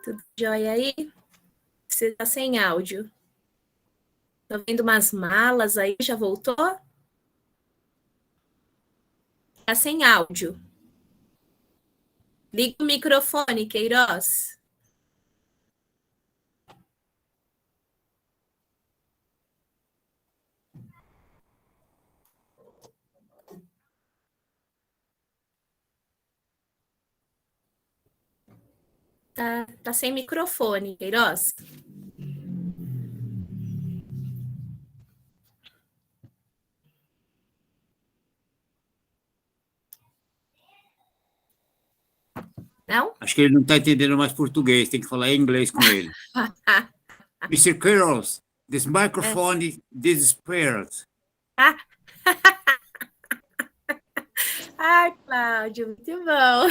Tudo jóia aí? Você tá sem áudio. Tô vendo umas malas aí, já voltou? Tá sem áudio. Liga o microfone, Queiroz. Tá sem microfone, Queiroz. Não? Acho que ele não está entendendo mais português, tem que falar inglês com ele. Mr. Carlos, this microphone disappeared. Ai, Cláudio, muito bom.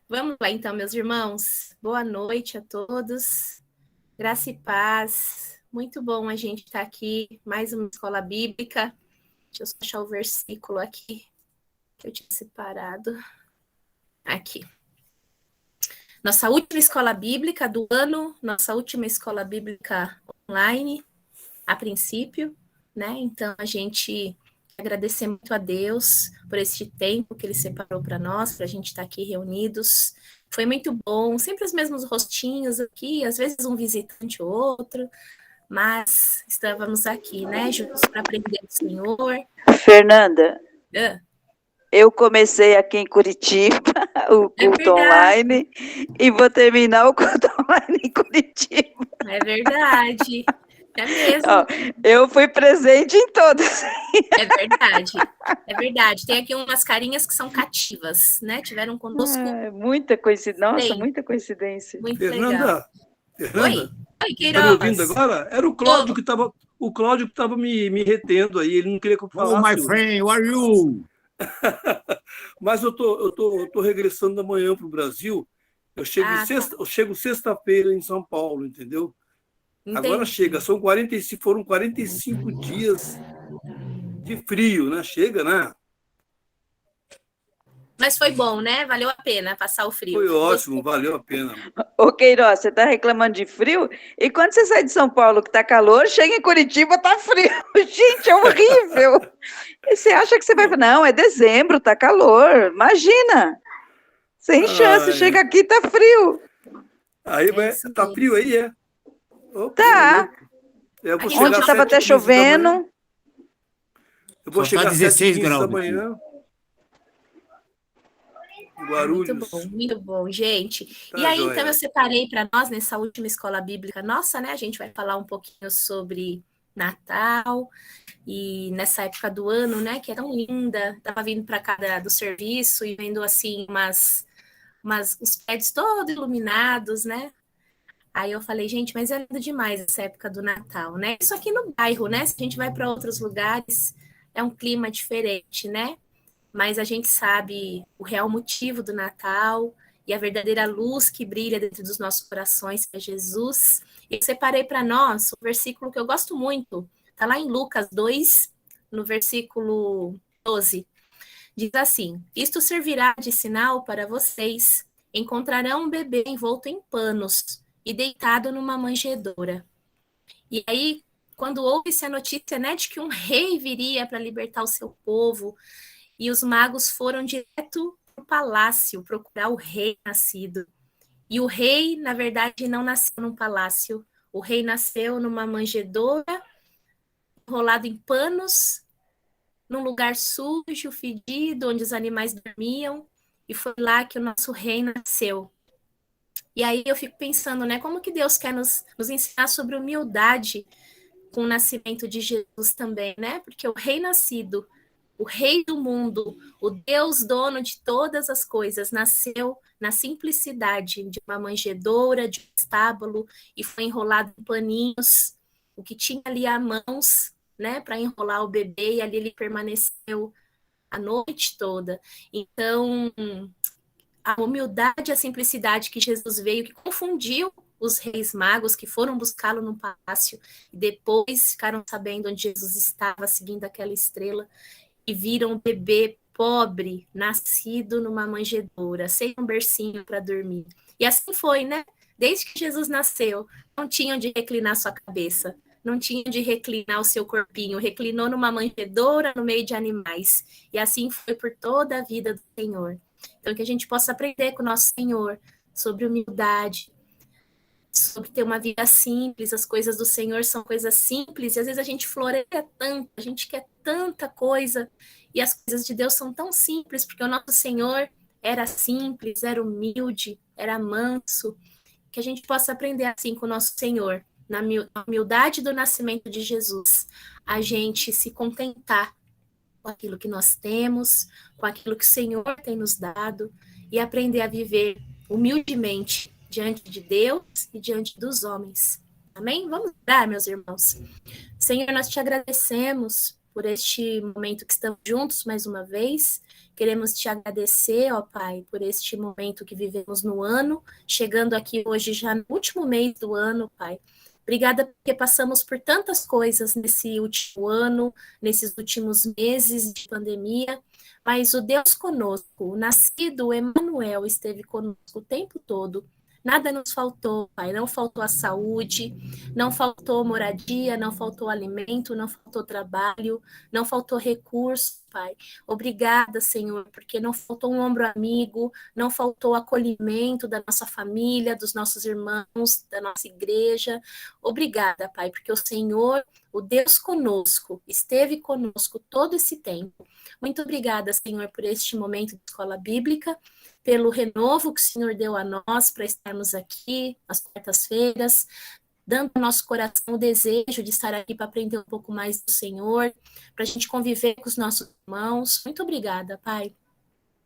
Vamos lá então, meus irmãos. Boa noite a todos. Graça e paz. Muito bom a gente estar aqui, mais uma escola bíblica. Deixa eu só achar o versículo aqui que eu tinha separado. Aqui. Nossa última escola bíblica do ano, nossa última escola bíblica online, a princípio, né? Então, a gente agradecer muito a Deus por este tempo que Ele separou para nós, para a gente estar aqui reunidos. Foi muito bom, sempre os mesmos rostinhos aqui, às vezes um visitante ou outro, mas estávamos aqui, né, juntos para aprender do Senhor. Fernanda, eu comecei aqui em Curitiba, o culto online, e vou terminar o culto online em Curitiba. É verdade. É mesmo. Ó, eu fui presente em todos. É verdade. É verdade. Tem aqui umas carinhas que são cativas, né? Tiveram conosco. Muita coincidência. Nossa, muita coincidência. Muito Fernanda, legal. Fernanda. Oi, Queiroz. Tá me ouvindo agora? Era o Cláudio que estava. O Cláudio que estava me retendo aí, ele não queria que eu falasse. Oh, my friend, how are you? Mas eu tô regressando amanhã para o Brasil. Eu chego sexta-feira em São Paulo, entendeu? Entendi. Agora chega, foram 45 dias de frio, né? Chega, né? Mas foi bom, né? Valeu a pena passar o frio. Foi ótimo, valeu a pena. Ô, Queiroz, você está reclamando de frio? E quando você sai de São Paulo, que está calor, chega em Curitiba, tá frio. Gente, é horrível. E você acha que você vai... Não, é dezembro, tá calor. Imagina. Sem chance, chega aqui, tá frio. Aí tá frio aí, é? Tá. Onde estava até chovendo. Eu vou chegar às 16 7h15 da manhã. Guarulhos. Muito bom, gente. E aí, então, eu separei para nós, nessa última escola bíblica nossa, né? A gente vai falar um pouquinho sobre Natal e nessa época do ano, né? Que é tão linda. Tava vindo para cá do serviço e vendo, assim, os prédios todos iluminados, né? Aí eu falei, gente, mas é lindo demais essa época do Natal, né? Isso aqui no bairro, né? Se a gente vai para outros lugares, é um clima diferente, né? Mas a gente sabe o real motivo do Natal e a verdadeira luz que brilha dentro dos nossos corações, que é Jesus. E eu separei para nós um versículo que eu gosto muito, está lá em Lucas 2, no versículo 12. Diz assim: isto servirá de sinal para vocês. Encontrarão um bebê envolto em panos e deitado numa manjedoura. E aí, quando houve-se a notícia, né, de que um rei viria para libertar o seu povo, e os magos foram direto para o palácio procurar o rei nascido. E o rei, na verdade, não nasceu num palácio. O rei nasceu numa manjedoura, enrolado em panos, num lugar sujo, fedido, onde os animais dormiam. E foi lá que o nosso rei nasceu. E aí eu fico pensando, né, como que Deus quer nos ensinar sobre humildade com o nascimento de Jesus também, né? Porque o rei nascido, o rei do mundo, o Deus dono de todas as coisas, nasceu na simplicidade de uma manjedoura, de um estábulo, e foi enrolado em paninhos, o que tinha ali a mãos, né, para enrolar o bebê, e ali ele permaneceu a noite toda. Então, a humildade e a simplicidade que Jesus veio, que confundiu os reis magos que foram buscá-lo no palácio, e depois ficaram sabendo onde Jesus estava, seguindo aquela estrela, e viram o bebê pobre, nascido numa manjedoura, sem um bercinho para dormir. E assim foi, né? Desde que Jesus nasceu, não tinha onde reclinar sua cabeça, não tinha onde reclinar o seu corpinho, reclinou numa manjedoura no meio de animais. E assim foi por toda a vida do Senhor. Então, que a gente possa aprender com o nosso Senhor sobre humildade, sobre ter uma vida simples. As coisas do Senhor são coisas simples, e às vezes a gente floreia tanto, a gente quer tanta coisa, e as coisas de Deus são tão simples, porque o nosso Senhor era simples, era humilde, era manso. Que a gente possa aprender assim com o nosso Senhor, na humildade do nascimento de Jesus, a gente se contentar com aquilo que nós temos, com aquilo que o Senhor tem nos dado, e aprender a viver humildemente diante de Deus e diante dos homens. Amém? Vamos orar, meus irmãos. Senhor, nós te agradecemos por este momento que estamos juntos mais uma vez. Queremos te agradecer, ó Pai, por este momento que vivemos no ano, chegando aqui hoje já no último mês do ano, Pai. Obrigada porque passamos por tantas coisas nesse último ano, nesses últimos meses de pandemia, mas o Deus conosco, o nascido Emmanuel, esteve conosco o tempo todo. Nada nos faltou, Pai, não faltou a saúde, não faltou moradia, não faltou alimento, não faltou trabalho, não faltou recurso, Pai. Obrigada, Senhor, porque não faltou um ombro amigo, não faltou acolhimento da nossa família, dos nossos irmãos, da nossa igreja. Obrigada, Pai, porque o Senhor, o Deus conosco, esteve conosco todo esse tempo. Muito obrigada, Senhor, por este momento de escola bíblica, pelo renovo que o Senhor deu a nós para estarmos aqui às quartas-feiras, dando ao nosso coração o desejo de estar aqui para aprender um pouco mais do Senhor, para a gente conviver com os nossos irmãos. Muito obrigada, Pai.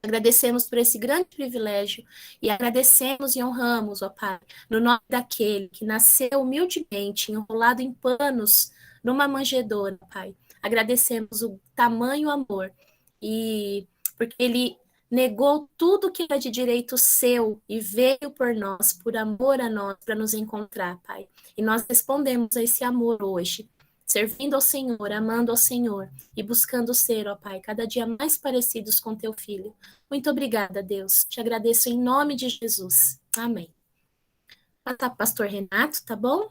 Agradecemos por esse grande privilégio e agradecemos e honramos, ó Pai, no nome daquele que nasceu humildemente, enrolado em panos, numa manjedoura, Pai. Agradecemos o tamanho amor e porque ele negou tudo que era de direito seu e veio por nós, por amor a nós, para nos encontrar, Pai. E nós respondemos a esse amor hoje, servindo ao Senhor, amando ao Senhor e buscando ser, ó Pai, cada dia mais parecidos com teu Filho. Muito obrigada, Deus. Te agradeço em nome de Jesus. Amém. Pastor Renato, tá bom?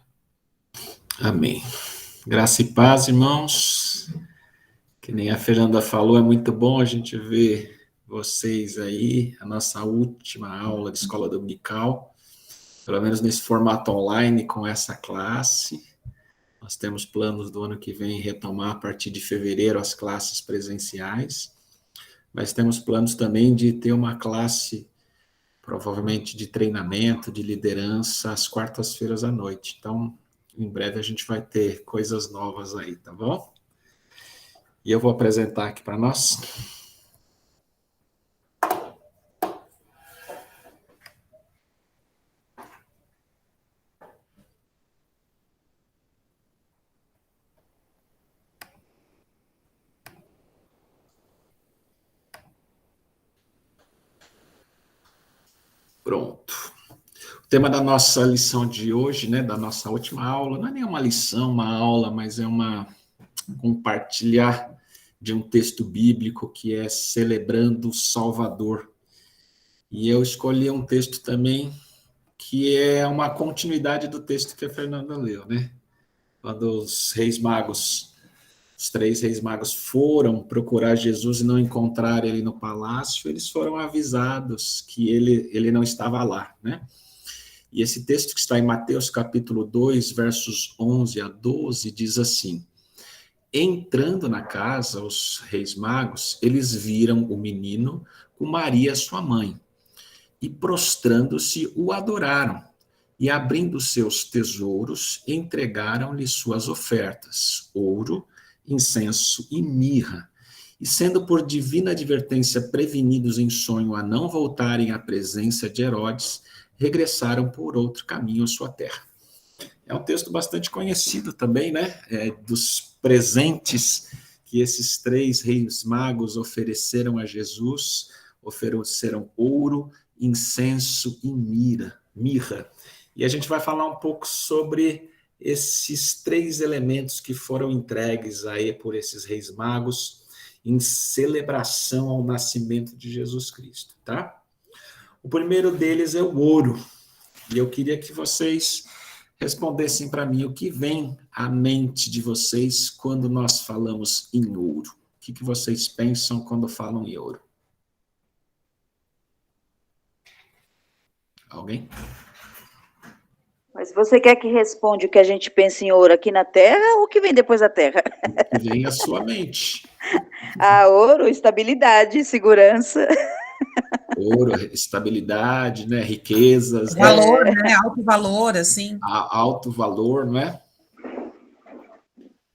Amém. Graça e paz, irmãos. Que nem a Fernanda falou, é muito bom a gente ver vocês aí, a nossa última aula de escola dominical, pelo menos nesse formato online, com essa classe. Nós temos planos do ano que vem retomar a partir de fevereiro as classes presenciais, mas temos planos também de ter uma classe, provavelmente de treinamento, de liderança, às quartas-feiras à noite. Então, em breve a gente vai ter coisas novas aí, tá bom? E eu vou apresentar aqui para nós. Pronto. O tema da nossa lição de hoje, né, da nossa última aula, não é nem uma lição, uma aula, mas é compartilhar de um texto bíblico que é Celebrando o Salvador. E eu escolhi um texto também que é uma continuidade do texto que a Fernanda leu, né? Quando os três reis magos foram procurar Jesus e não encontraram ele no palácio, eles foram avisados que ele não estava lá, né? E esse texto que está em Mateus capítulo 2, versos 11 a 12, diz assim: entrando na casa, os reis magos, eles viram o menino com Maria, sua mãe, e prostrando-se, o adoraram, e abrindo seus tesouros, entregaram-lhe suas ofertas, ouro, incenso e mirra. E sendo por divina advertência prevenidos em sonho a não voltarem à presença de Herodes, regressaram por outro caminho à sua terra. É um texto bastante conhecido também, né? Dos presentes que esses três reis magos ofereceram a Jesus, ofereceram ouro, incenso e mirra. E a gente vai falar um pouco sobre esses três elementos que foram entregues aí por esses reis magos em celebração ao nascimento de Jesus Cristo, tá? O primeiro deles é o ouro, e eu queria que vocês respondessem para mim o que vem à mente de vocês quando nós falamos em ouro. O que vocês pensam quando falam em ouro? Alguém? Mas você quer que responda o que a gente pensa em ouro aqui na Terra ou o que vem depois da Terra? O que vem à sua mente. Ouro, estabilidade, segurança. Ouro, estabilidade, né? Riquezas. Valor, né? Alto valor, assim. Alto valor, não é?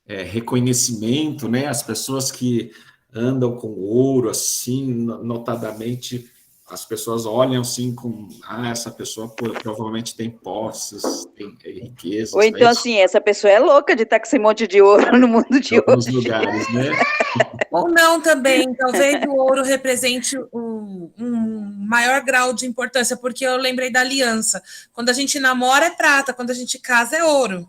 Reconhecimento, né? As pessoas que andam com ouro, assim, notadamente, as pessoas olham assim com, essa pessoa provavelmente tem posses, tem riquezas. Ou então, assim, essa pessoa é louca de estar com esse monte de ouro no mundo de alguns hoje. lugares, né? Ou não também, talvez o ouro represente um maior grau de importância, porque eu lembrei da aliança. Quando a gente namora é prata, quando a gente casa é ouro.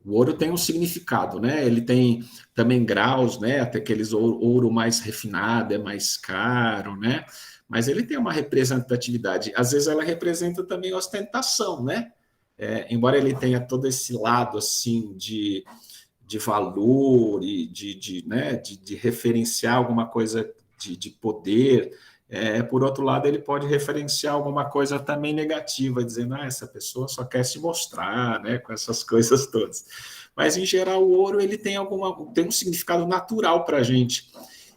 O ouro tem um significado, né? Ele tem também graus, né? Até aqueles ouro mais refinado é mais caro, né? Mas ele tem uma representatividade. Às vezes ela representa também ostentação, né? Embora ele tenha todo esse lado assim de valor e de referenciar alguma coisa de poder, por outro lado, ele pode referenciar alguma coisa também negativa, dizendo, essa pessoa só quer se mostrar, né, com essas coisas todas. Mas, em geral, o ouro ele tem um significado natural para a gente.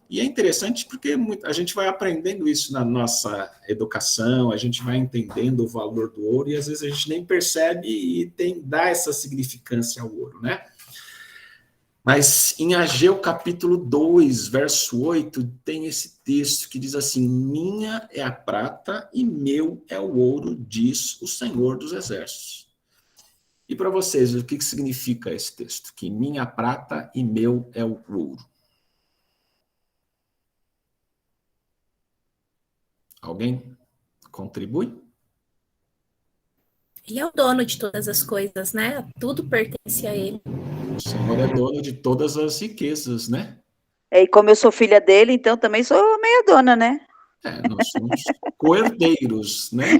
E é interessante porque a gente vai aprendendo isso na nossa educação, a gente vai entendendo o valor do ouro e, às vezes, a gente nem percebe e dá essa significância ao ouro, né? Mas em Ageu capítulo 2, verso 8, tem esse texto que diz assim, minha é a prata e meu é o ouro, diz o Senhor dos Exércitos. E para vocês, o que significa esse texto? Que minha prata e meu é o ouro. Alguém contribui? E é o dono de todas as coisas, né? Tudo pertence a ele. O Senhor é dono de todas as riquezas, né? E como eu sou filha dele, então também sou meia dona, né? Nós somos coerdeiros, né?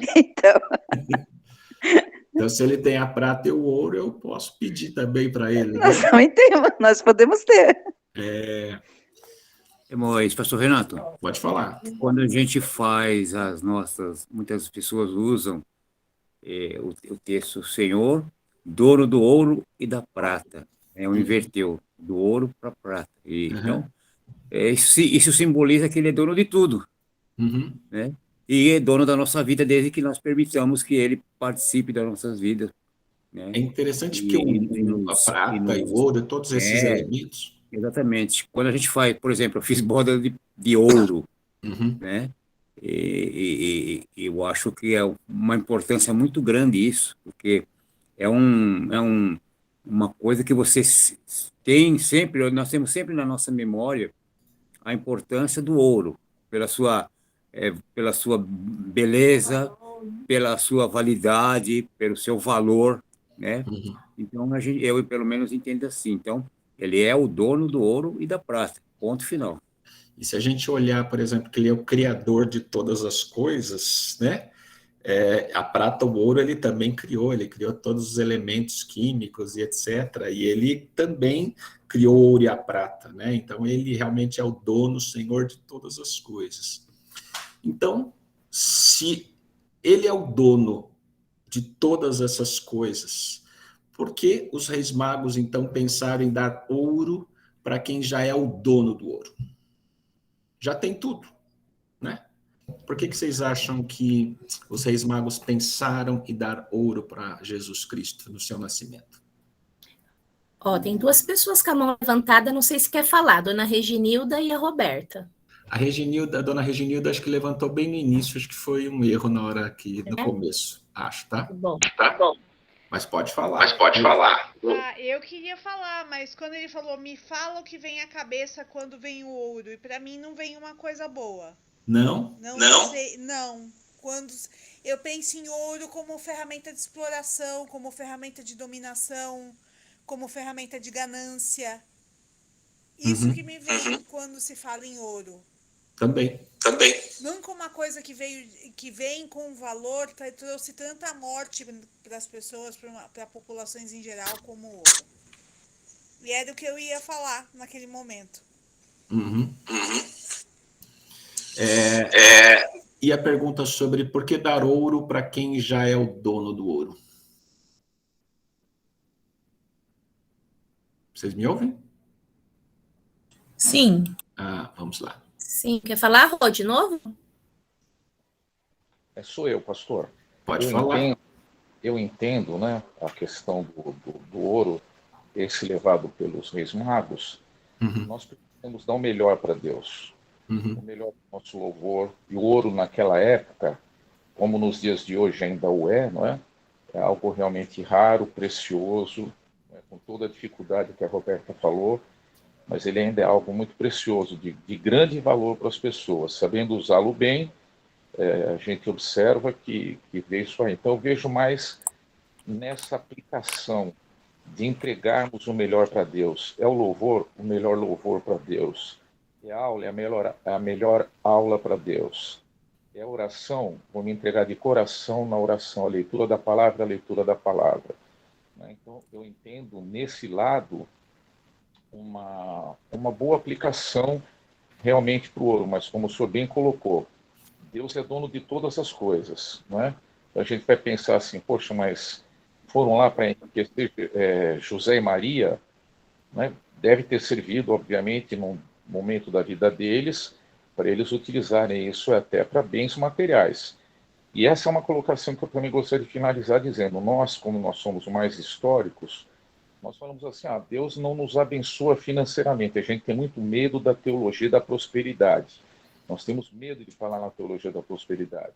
Então, se ele tem a prata e o ouro, eu posso pedir também para ele. Né? Nós também temos, nós podemos ter. Mas, pastor Renato, pode falar. Quando a gente faz muitas pessoas usam o texto Senhor, dono do ouro e da prata. Inverteu do ouro para a prata. Então, isso simboliza que ele é dono de tudo. Né? E é dono da nossa vida desde que nós permitamos que ele participe das nossas vidas. Né? É interessante que a prata e o ouro, todos esses elementos... Exatamente. Quando a gente faz, por exemplo, eu fiz boda de ouro, né? E eu acho que é uma importância muito grande isso, porque é uma coisa que você tem sempre, nós temos sempre na nossa memória a importância do ouro, pela sua beleza, pela sua validade, pelo seu valor, né? Então, eu pelo menos entendo assim. Então, ele é o dono do ouro e da prata, ponto final. E se a gente olhar, por exemplo, que ele é o criador de todas as coisas, né? A prata, o ouro, ele também criou, ele criou todos os elementos químicos e etc. E ele também criou o ouro e a prata, né? Então, ele realmente é o dono, o senhor de todas as coisas. Então, se ele é o dono de todas essas coisas, por que os reis magos, então, pensaram em dar ouro para quem já é o dono do ouro? Já tem tudo, né? Por que vocês acham que os reis magos pensaram em dar ouro para Jesus Cristo no seu nascimento? Tem duas pessoas com a mão levantada, não sei se quer falar, a dona Reginilda e a Roberta. A dona Reginilda, acho que levantou bem no início, acho que foi um erro na hora aqui, no começo, acho, tá? Bom. Mas pode falar. Eu queria falar, mas quando ele falou, me fala o que vem à cabeça quando vem o ouro, e para mim não vem uma coisa boa. Não? Não. Quando eu penso em ouro como ferramenta de exploração, como ferramenta de dominação, como ferramenta de ganância. Isso que me vem quando se fala em ouro. Também. Nunca uma coisa que vem com valor trouxe tanta morte para as pessoas, para populações em geral, como o ouro. E era o que eu ia falar naquele momento. E a pergunta sobre por que dar ouro para quem já é o dono do ouro? Vocês me ouvem? Sim. Vamos lá. Sim, quer falar, Rô, de novo? Sou eu, pastor. Pode falar. Eu entendo, né, a questão do ouro ter se levado pelos reis magos. Nós precisamos dar o melhor para Deus. O melhor do nosso louvor. E o ouro naquela época, como nos dias de hoje ainda o é, não é? É algo realmente raro, precioso, né, com toda a dificuldade que a Roberta falou, mas ele ainda é algo muito precioso, de grande valor para as pessoas. Sabendo usá-lo bem, a gente observa que vê isso aí. Então eu vejo mais nessa aplicação de entregarmos o melhor para Deus. É o louvor, o melhor louvor para Deus. É a aula, a melhor aula para Deus. É a oração, vou me entregar de coração na oração, a leitura da palavra, Então, eu entendo nesse lado uma boa aplicação realmente para o ouro, mas como o senhor bem colocou, Deus é dono de todas as coisas, não é? A gente vai pensar assim, poxa, mas foram lá para enriquecer José e Maria, né? Deve ter servido, obviamente, num momento da vida deles, para eles utilizarem isso até para bens materiais. E essa é uma colocação que eu também gostaria de finalizar dizendo, nós, como nós somos mais históricos, nós falamos assim, Deus não nos abençoa financeiramente, a gente tem muito medo da teologia da prosperidade. Nós temos medo de falar na teologia da prosperidade.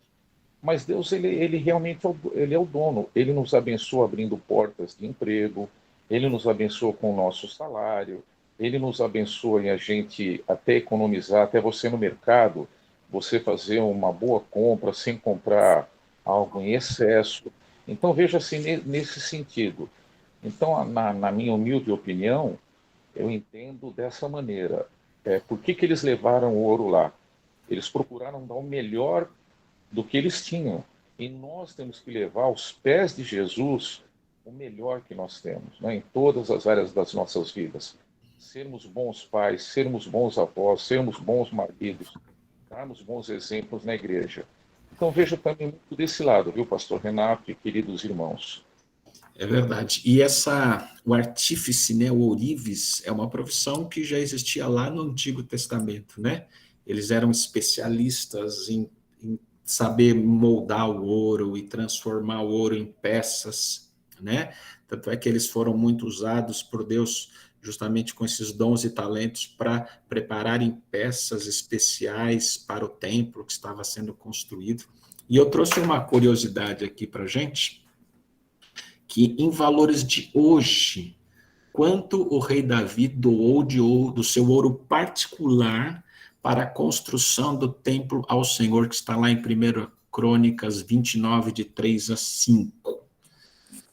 Mas Deus, ele realmente ele é o dono. Ele nos abençoa abrindo portas de emprego, ele nos abençoa com o nosso salário, ele nos abençoa em a gente até economizar, até você no mercado, você fazer uma boa compra sem comprar algo em excesso. Então, veja assim, nesse sentido. Então, na minha humilde opinião, eu entendo dessa maneira. Por que eles levaram o ouro lá? Eles procuraram dar o melhor do que eles tinham. E nós temos que levar aos pés de Jesus o melhor que nós temos, né, em todas as áreas das nossas vidas. Sermos bons pais, sermos bons avós, sermos bons maridos, darmos bons exemplos na igreja. Então veja também muito desse lado, viu, pastor Renato e queridos irmãos. É verdade. E o artífice, né, o ourives, é uma profissão que já existia lá no Antigo Testamento, né? Eles eram especialistas em saber moldar o ouro e transformar o ouro em peças, né? Tanto é que eles foram muito usados por Deus justamente com esses dons e talentos para prepararem peças especiais para o templo que estava sendo construído. E eu trouxe uma curiosidade aqui para a gente, que em valores de hoje, quanto o rei Davi doou do seu ouro particular para a construção do templo ao Senhor, que está lá em 1 Crônicas 29, de 3 a 5.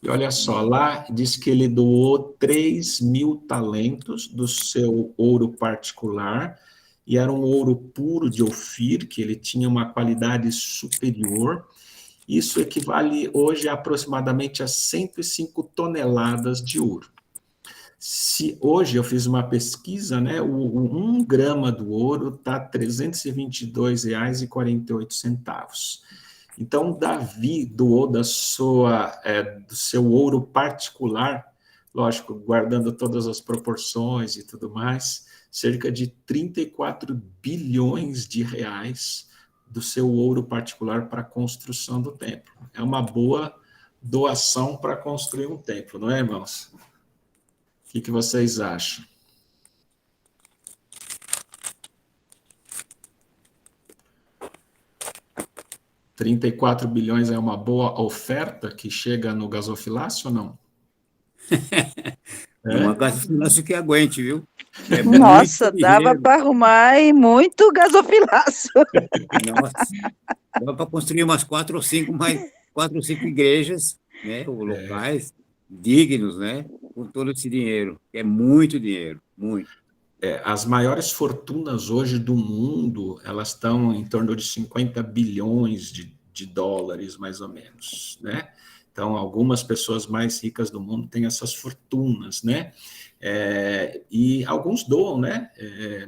E olha só, lá diz que ele doou 3.000 talentos do seu ouro particular, e era um ouro puro de Ofir, que ele tinha uma qualidade superior. Isso equivale hoje aproximadamente a 105 toneladas de ouro. Se hoje eu fiz uma pesquisa, né, 1 grama do ouro está R$ 322,48. Então, Davi doou do seu ouro particular, lógico, guardando todas as proporções e tudo mais, cerca de 34 bilhões de reais do seu ouro particular para a construção do templo. É uma boa doação para construir um templo, não é, irmãos? O que vocês acham? R$ 34 bilhões é uma boa oferta que chega no gasofilácio ou não? Uma gasofilácio que aguente, viu? Nossa, dava para arrumar e muito gasofilácio. Nossa, dava para construir umas 4 ou 5 igrejas, né, ou locais dignos, né, com todo esse dinheiro. É muito dinheiro, muito. as maiores fortunas hoje do mundo, elas estão em torno de 50 bilhões de dólares, mais ou menos, né? Então, algumas pessoas mais ricas do mundo têm essas fortunas, né? E alguns doam, né?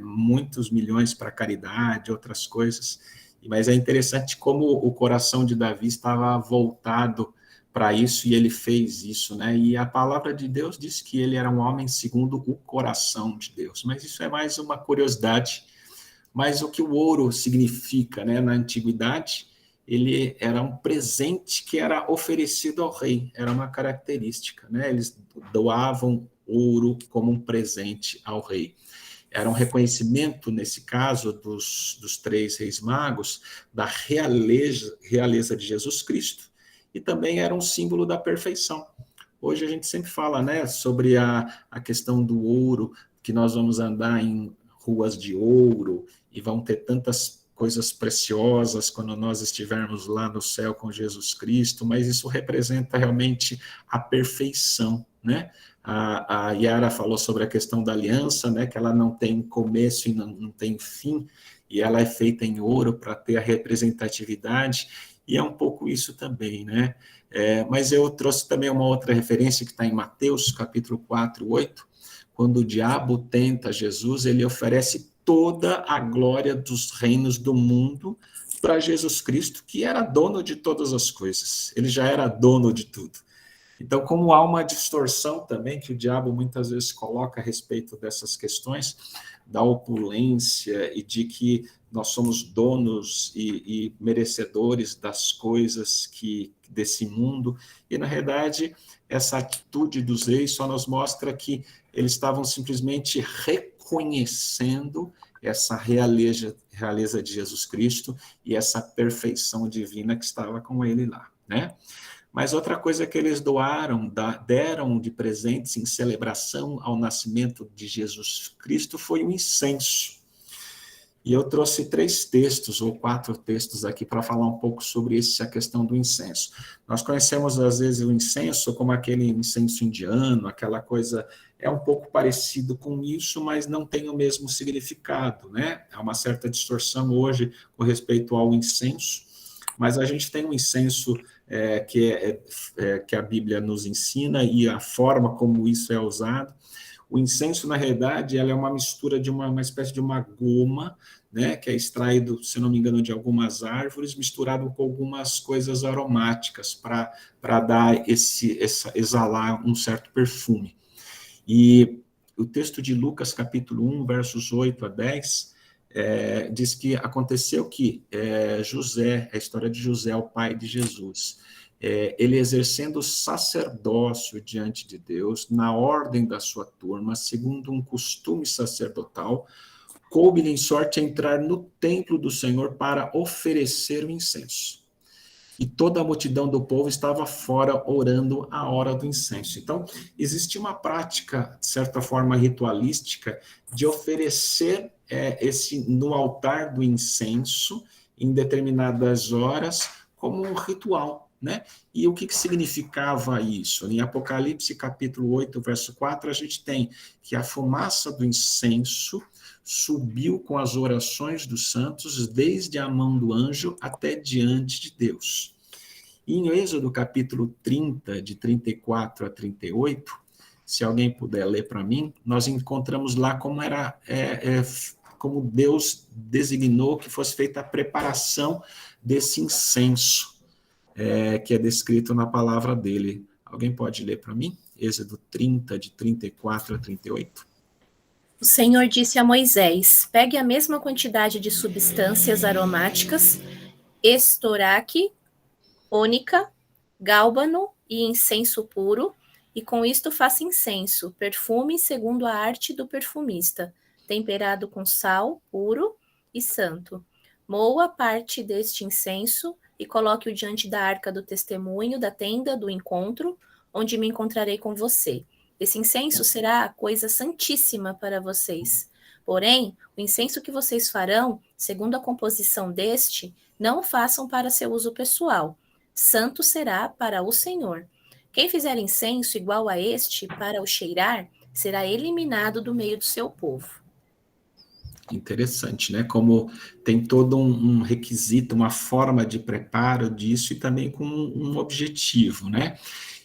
Muitos milhões para caridade, outras coisas. Mas é interessante como o coração de Davi estava voltado para isso, e ele fez isso, né? E a palavra de Deus diz que ele era um homem segundo o coração de Deus. Mas isso é mais uma curiosidade. Mas o que o ouro significa, né? Na antiguidade, ele era um presente que era oferecido ao rei, era uma característica, né? Eles doavam ouro como um presente ao rei. Era um reconhecimento, nesse caso, dos 3 reis magos, da realeza de Jesus Cristo, e também era um símbolo da perfeição. Hoje a gente sempre fala, né, sobre a questão do ouro, que nós vamos andar em ruas de ouro, e vão ter tantas coisas preciosas quando nós estivermos lá no céu com Jesus Cristo, mas isso representa realmente a perfeição, né? A Yara falou sobre a questão da aliança, né, que ela não tem começo e não tem fim, e ela é feita em ouro para ter a representatividade, e é um pouco isso também, né? Mas eu trouxe também uma outra referência que está em Mateus, capítulo 4, 8, quando o diabo tenta Jesus, ele oferece toda a glória dos reinos do mundo para Jesus Cristo, que era dono de todas as coisas, ele já era dono de tudo. Então, como há uma distorção também que o diabo muitas vezes coloca a respeito dessas questões, da opulência e de que nós somos donos e merecedores das coisas desse mundo, e na realidade essa atitude dos reis só nos mostra que eles estavam simplesmente reconhecendo essa realeza de Jesus Cristo e essa perfeição divina que estava com ele lá, né? Mas outra coisa que eles deram de presentes em celebração ao nascimento de Jesus Cristo foi o incenso. E eu trouxe 3 textos, ou 4 textos aqui, para falar um pouco sobre essa questão do incenso. Nós conhecemos, às vezes, o incenso como aquele incenso indiano, aquela coisa, é um pouco parecido com isso, mas não tem o mesmo significado, né? Há uma certa distorção hoje com respeito ao incenso, mas a gente tem um incenso que a Bíblia nos ensina e a forma como isso é usado. O incenso, na realidade, ela é uma mistura de uma espécie de uma goma, né, que é extraído, se não me engano, de algumas árvores, misturado com algumas coisas aromáticas para dar exalar um certo perfume. E o texto de Lucas, capítulo 1, versos 8 a 10, diz que aconteceu que José, a história de José, o pai de Jesus, ele exercendo sacerdócio diante de Deus, na ordem da sua turma, segundo um costume sacerdotal, coube-lhe em sorte a entrar no templo do Senhor para oferecer o incenso. E toda a multidão do povo estava fora orando a hora do incenso. Então, existia uma prática, de certa forma, ritualística, de oferecer no altar do incenso, em determinadas horas, como um ritual, né? E o que significava isso? Em Apocalipse, capítulo 8, verso 4, a gente tem que a fumaça do incenso subiu com as orações dos santos, desde a mão do anjo até diante de Deus. E em Êxodo, capítulo 30, de 34 a 38, se alguém puder ler para mim, nós encontramos lá como como Deus designou que fosse feita a preparação desse incenso, que é descrito na palavra dele. Alguém pode ler para mim? Êxodo 30, de 34 a 38. O Senhor disse a Moisés: pegue a mesma quantidade de substâncias aromáticas, estoraque, ônica, gálbano e incenso puro, e com isto faça incenso, perfume segundo a arte do perfumista, temperado com sal puro e santo. Moa parte deste incenso e coloque-o diante da arca do testemunho da tenda do encontro, onde me encontrarei com você. Esse incenso será a coisa santíssima para vocês. Porém, o incenso que vocês farão, segundo a composição deste, não o façam para seu uso pessoal. Santo será para o Senhor. Quem fizer incenso igual a este para o cheirar, será eliminado do meio do seu povo. Interessante, né? Como tem todo um requisito, uma forma de preparo disso e também com um objetivo, né?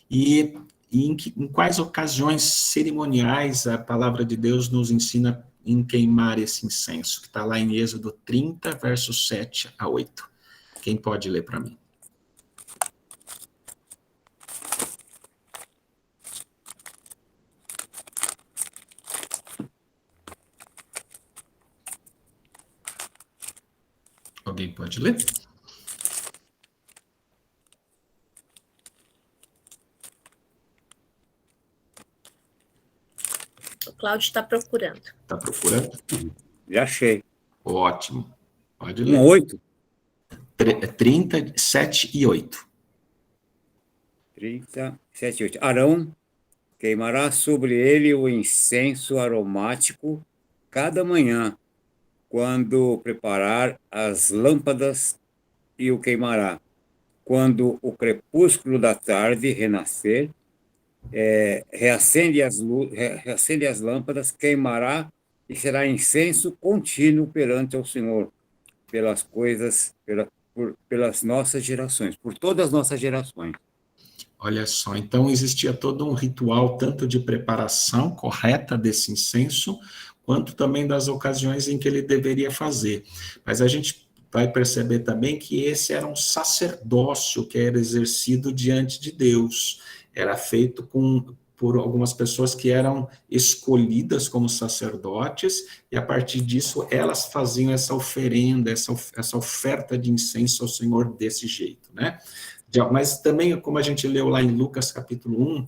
E em quais ocasiões cerimoniais a palavra de Deus nos ensina em queimar esse incenso, que está lá em Êxodo 30, versos 7 a 8. Quem pode ler para mim? Alguém pode ler? O Cláudio está procurando. Está procurando? Já achei. Ótimo. Pode ler. 8. 30, 7 e 8. 30, 7, 8. Arão queimará sobre ele o incenso aromático cada manhã, quando preparar as lâmpadas, e o queimará. Quando o crepúsculo da tarde renascer, reacende as lâmpadas, queimará, e será incenso contínuo perante ao Senhor, pelas nossas gerações, por todas as nossas gerações. Olha só, então existia todo um ritual, tanto de preparação correta desse incenso, quanto também das ocasiões em que ele deveria fazer. Mas a gente vai perceber também que esse era um sacerdócio que era exercido diante de Deus. Era feito por algumas pessoas que eram escolhidas como sacerdotes, e a partir disso elas faziam essa oferenda, essa oferta de incenso ao Senhor desse jeito, né? Mas também, como a gente leu lá em Lucas capítulo 1,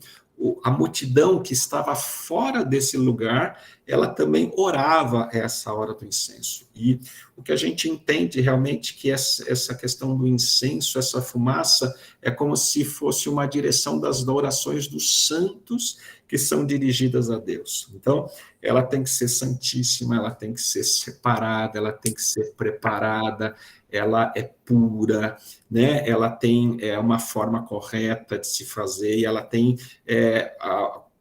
a multidão que estava fora desse lugar, ela também orava a essa hora do incenso. E o que a gente entende realmente que essa questão do incenso, essa fumaça, é como se fosse uma direção das orações dos santos que são dirigidas a Deus. Então, ela tem que ser santíssima, ela tem que ser separada, ela tem que ser preparada, ela é pura, né? Ela tem uma forma correta de se fazer, e ela tem,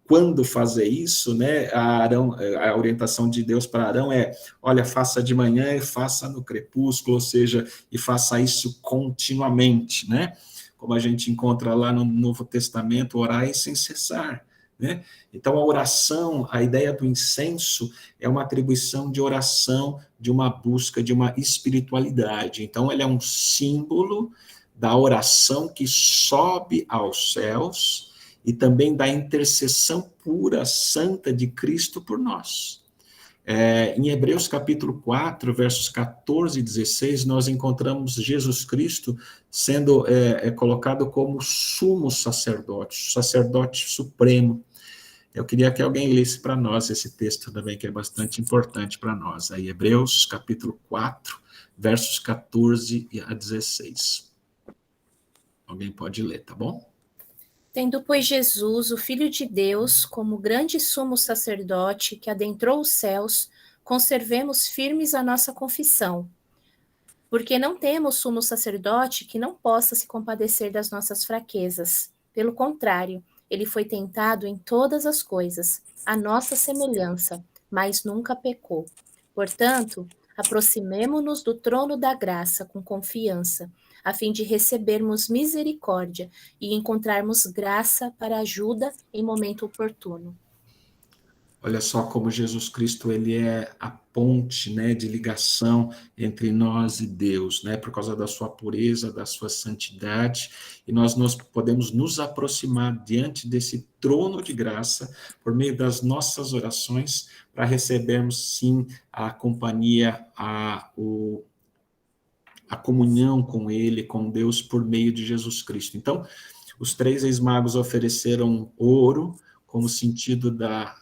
quando fazer isso, né? A orientação de Deus para Arão é, olha, faça de manhã e faça no crepúsculo, ou seja, e faça isso continuamente, né? Como a gente encontra lá no Novo Testamento, orai sem cessar, né? Então, a oração, a ideia do incenso é uma atribuição de oração, de uma busca, de uma espiritualidade. Então, ele é um símbolo da oração que sobe aos céus e também da intercessão pura, santa de Cristo por nós. Em Hebreus capítulo 4, versos 14 e 16, nós encontramos Jesus Cristo sendo colocado como sumo sacerdote, sacerdote supremo. Eu queria que alguém lesse para nós esse texto também, que é bastante importante para nós. Aí, Hebreus, capítulo 4, versos 14 a 16. Alguém pode ler, tá bom? Tendo, pois, Jesus, o Filho de Deus, como grande sumo sacerdote que adentrou os céus, conservemos firmes a nossa confissão. Porque não temos sumo sacerdote que não possa se compadecer das nossas fraquezas. Pelo contrário, ele foi tentado em todas as coisas, à nossa semelhança, mas nunca pecou. Portanto, aproximemo-nos do trono da graça com confiança, a fim de recebermos misericórdia e encontrarmos graça para ajuda em momento oportuno. Olha só como Jesus Cristo, ele é a ponte, né, de ligação entre nós e Deus, né, por causa da sua pureza, da sua santidade, e nós podemos nos aproximar diante desse trono de graça, por meio das nossas orações, para recebermos, sim, a companhia, a comunhão com ele, com Deus, por meio de Jesus Cristo. Então, os 3 reis magos ofereceram ouro, como sentido da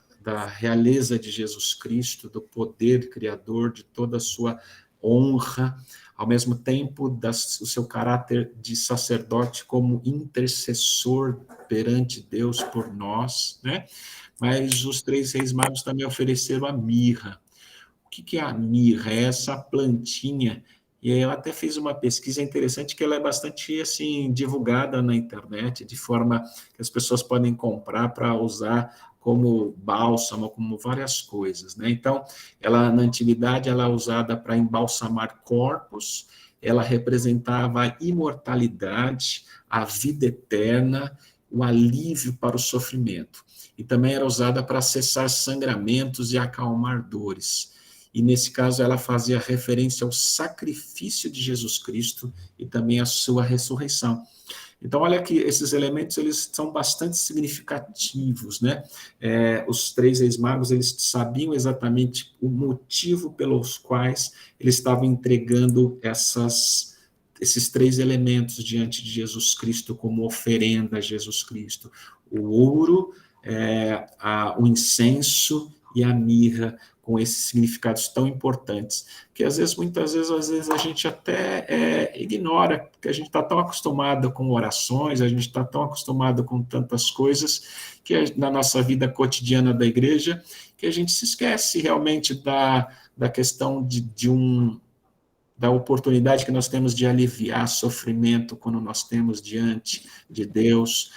realeza de Jesus Cristo, do poder criador, de toda a sua honra, ao mesmo tempo o seu caráter de sacerdote como intercessor perante Deus por nós, né? Mas os 3 reis magos também ofereceram a mirra. O que é a mirra? É essa plantinha E eu até fiz uma pesquisa interessante que ela é bastante assim divulgada na internet, de forma que as pessoas podem comprar para usar como bálsamo, como várias coisas, né? Então, ela na antiguidade ela é usada para embalsamar corpos, ela representava a imortalidade, a vida eterna, o alívio para o sofrimento. E também era usada para cessar sangramentos e acalmar dores. E, nesse caso, ela fazia referência ao sacrifício de Jesus Cristo e também à sua ressurreição. Então, olha que esses elementos, eles são bastante significativos, né? Os 3 reis magos, eles sabiam exatamente o motivo pelos quais eles estavam entregando esses 3 elementos diante de Jesus Cristo como oferenda a Jesus Cristo. O ouro, o incenso e a mirra, com esses significados tão importantes, que muitas vezes a gente até ignora, porque a gente está tão acostumado com orações, a gente está tão acostumado com tantas coisas que na nossa vida cotidiana da igreja, que a gente se esquece realmente da questão da oportunidade que nós temos de aliviar sofrimento quando nós temos diante de Deus,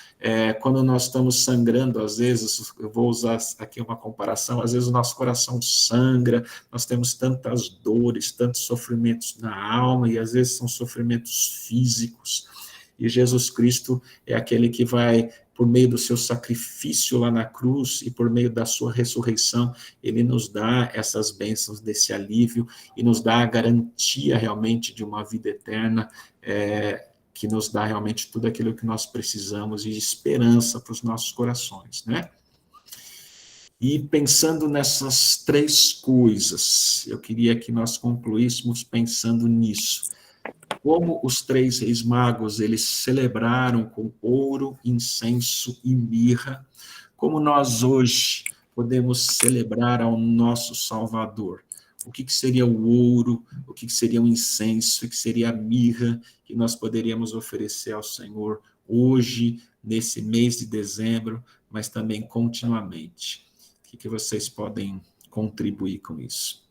quando nós estamos sangrando, às vezes, eu vou usar aqui uma comparação, às vezes o nosso coração sangra, nós temos tantas dores, tantos sofrimentos na alma, e às vezes são sofrimentos físicos, e Jesus Cristo é aquele que vai, por meio do seu sacrifício lá na cruz e por meio da sua ressurreição, ele nos dá essas bênçãos desse alívio e nos dá a garantia realmente de uma vida eterna, que nos dá realmente tudo aquilo que nós precisamos e esperança para os nossos corações, né? E pensando nessas 3 coisas, eu queria que nós concluíssemos pensando nisso. Como os 3 reis magos, eles celebraram com ouro, incenso e mirra, como nós hoje podemos celebrar ao nosso Salvador. O que seria o ouro, o que seria o incenso, o que seria a mirra que nós poderíamos oferecer ao Senhor hoje, nesse mês de dezembro, mas também continuamente. O que vocês podem contribuir com isso?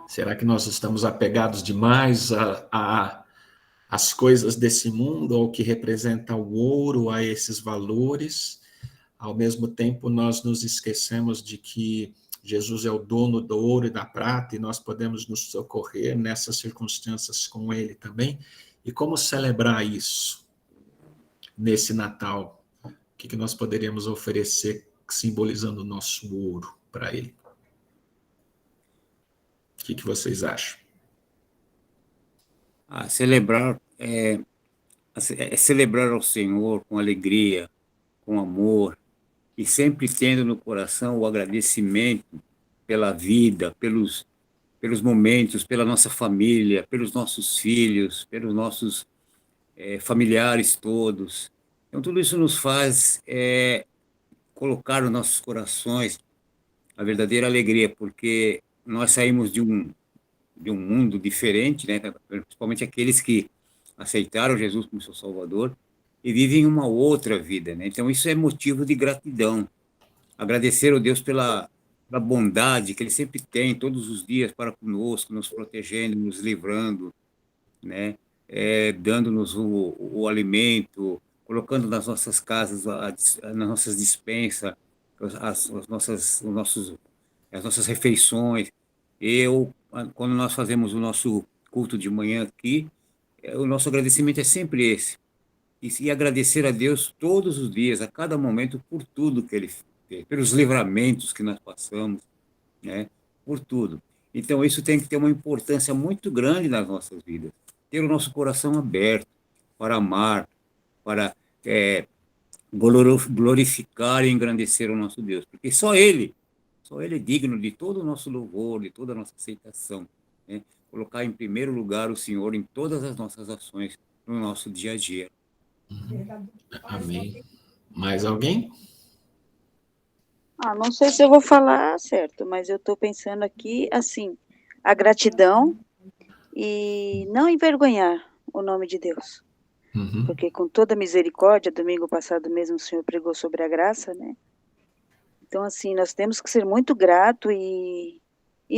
Será que nós estamos apegados demais às coisas desse mundo, ao que representa o ouro, a esses valores? Ao mesmo tempo, nós nos esquecemos de que Jesus é o dono do ouro e da prata, e nós podemos nos socorrer nessas circunstâncias com ele também. E como celebrar isso nesse Natal? O que nós poderíamos oferecer simbolizando o nosso ouro para ele? O que vocês acham? Celebrar é celebrar ao Senhor com alegria, com amor, e sempre tendo no coração o agradecimento pela vida, pelos momentos, pela nossa família, pelos nossos filhos, pelos nossos familiares todos. Então, tudo isso nos faz colocar nos nossos corações a verdadeira alegria, porque nós saímos de um mundo diferente, né? Principalmente aqueles que aceitaram Jesus como seu Salvador e vivem uma outra vida, né? Então, isso é motivo de gratidão. Agradecer ao Deus pela bondade que Ele sempre tem, todos os dias para conosco, nos protegendo, nos livrando, né? Dando-nos o alimento, colocando nas nossas casas, nas nossas despensas, as nossas refeições. Quando nós fazemos o nosso culto de manhã aqui, o nosso agradecimento é sempre esse. E agradecer a Deus todos os dias, a cada momento, por tudo que Ele fez, pelos livramentos que nós passamos, né? Por tudo. Então, isso tem que ter uma importância muito grande nas nossas vidas. Ter o nosso coração aberto para amar, para glorificar e engrandecer o nosso Deus. Porque só Ele é digno de todo o nosso louvor, de toda a nossa aceitação, né? Colocar em primeiro lugar o Senhor em todas as nossas ações, no nosso dia a dia. Amém. Mais alguém? Não sei se eu vou falar certo, mas eu estou pensando aqui, assim, a gratidão e não envergonhar o nome de Deus. Porque com toda misericórdia, domingo passado mesmo o Senhor pregou sobre a graça, né? Então, assim, nós temos que ser muito gratos e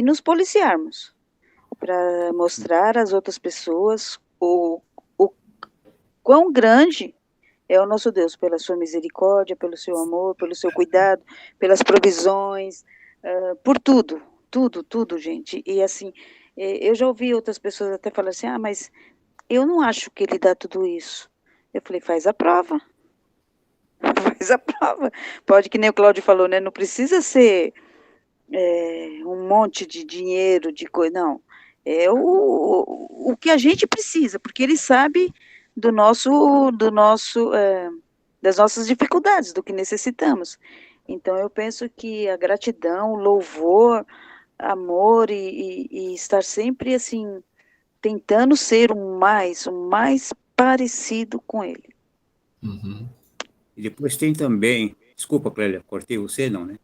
nos policiarmos para mostrar às outras pessoas o quão grande é o nosso Deus, pela sua misericórdia, pelo seu amor, pelo seu cuidado, pelas provisões, por tudo, tudo, gente. E assim, eu já ouvi outras pessoas até falar assim, mas eu não acho que ele dá tudo isso. Eu falei, faz a prova. Faz a prova. Pode, que nem o Cláudio falou, né? Não precisa ser um monte de dinheiro, de coisa, não. É o que a gente precisa, porque ele sabe das nossas dificuldades, do que necessitamos. Então, eu penso que a gratidão, o louvor, amor e estar sempre, assim, tentando ser o mais parecido com ele. E depois tem também, desculpa, Clélia, cortei você, não, né?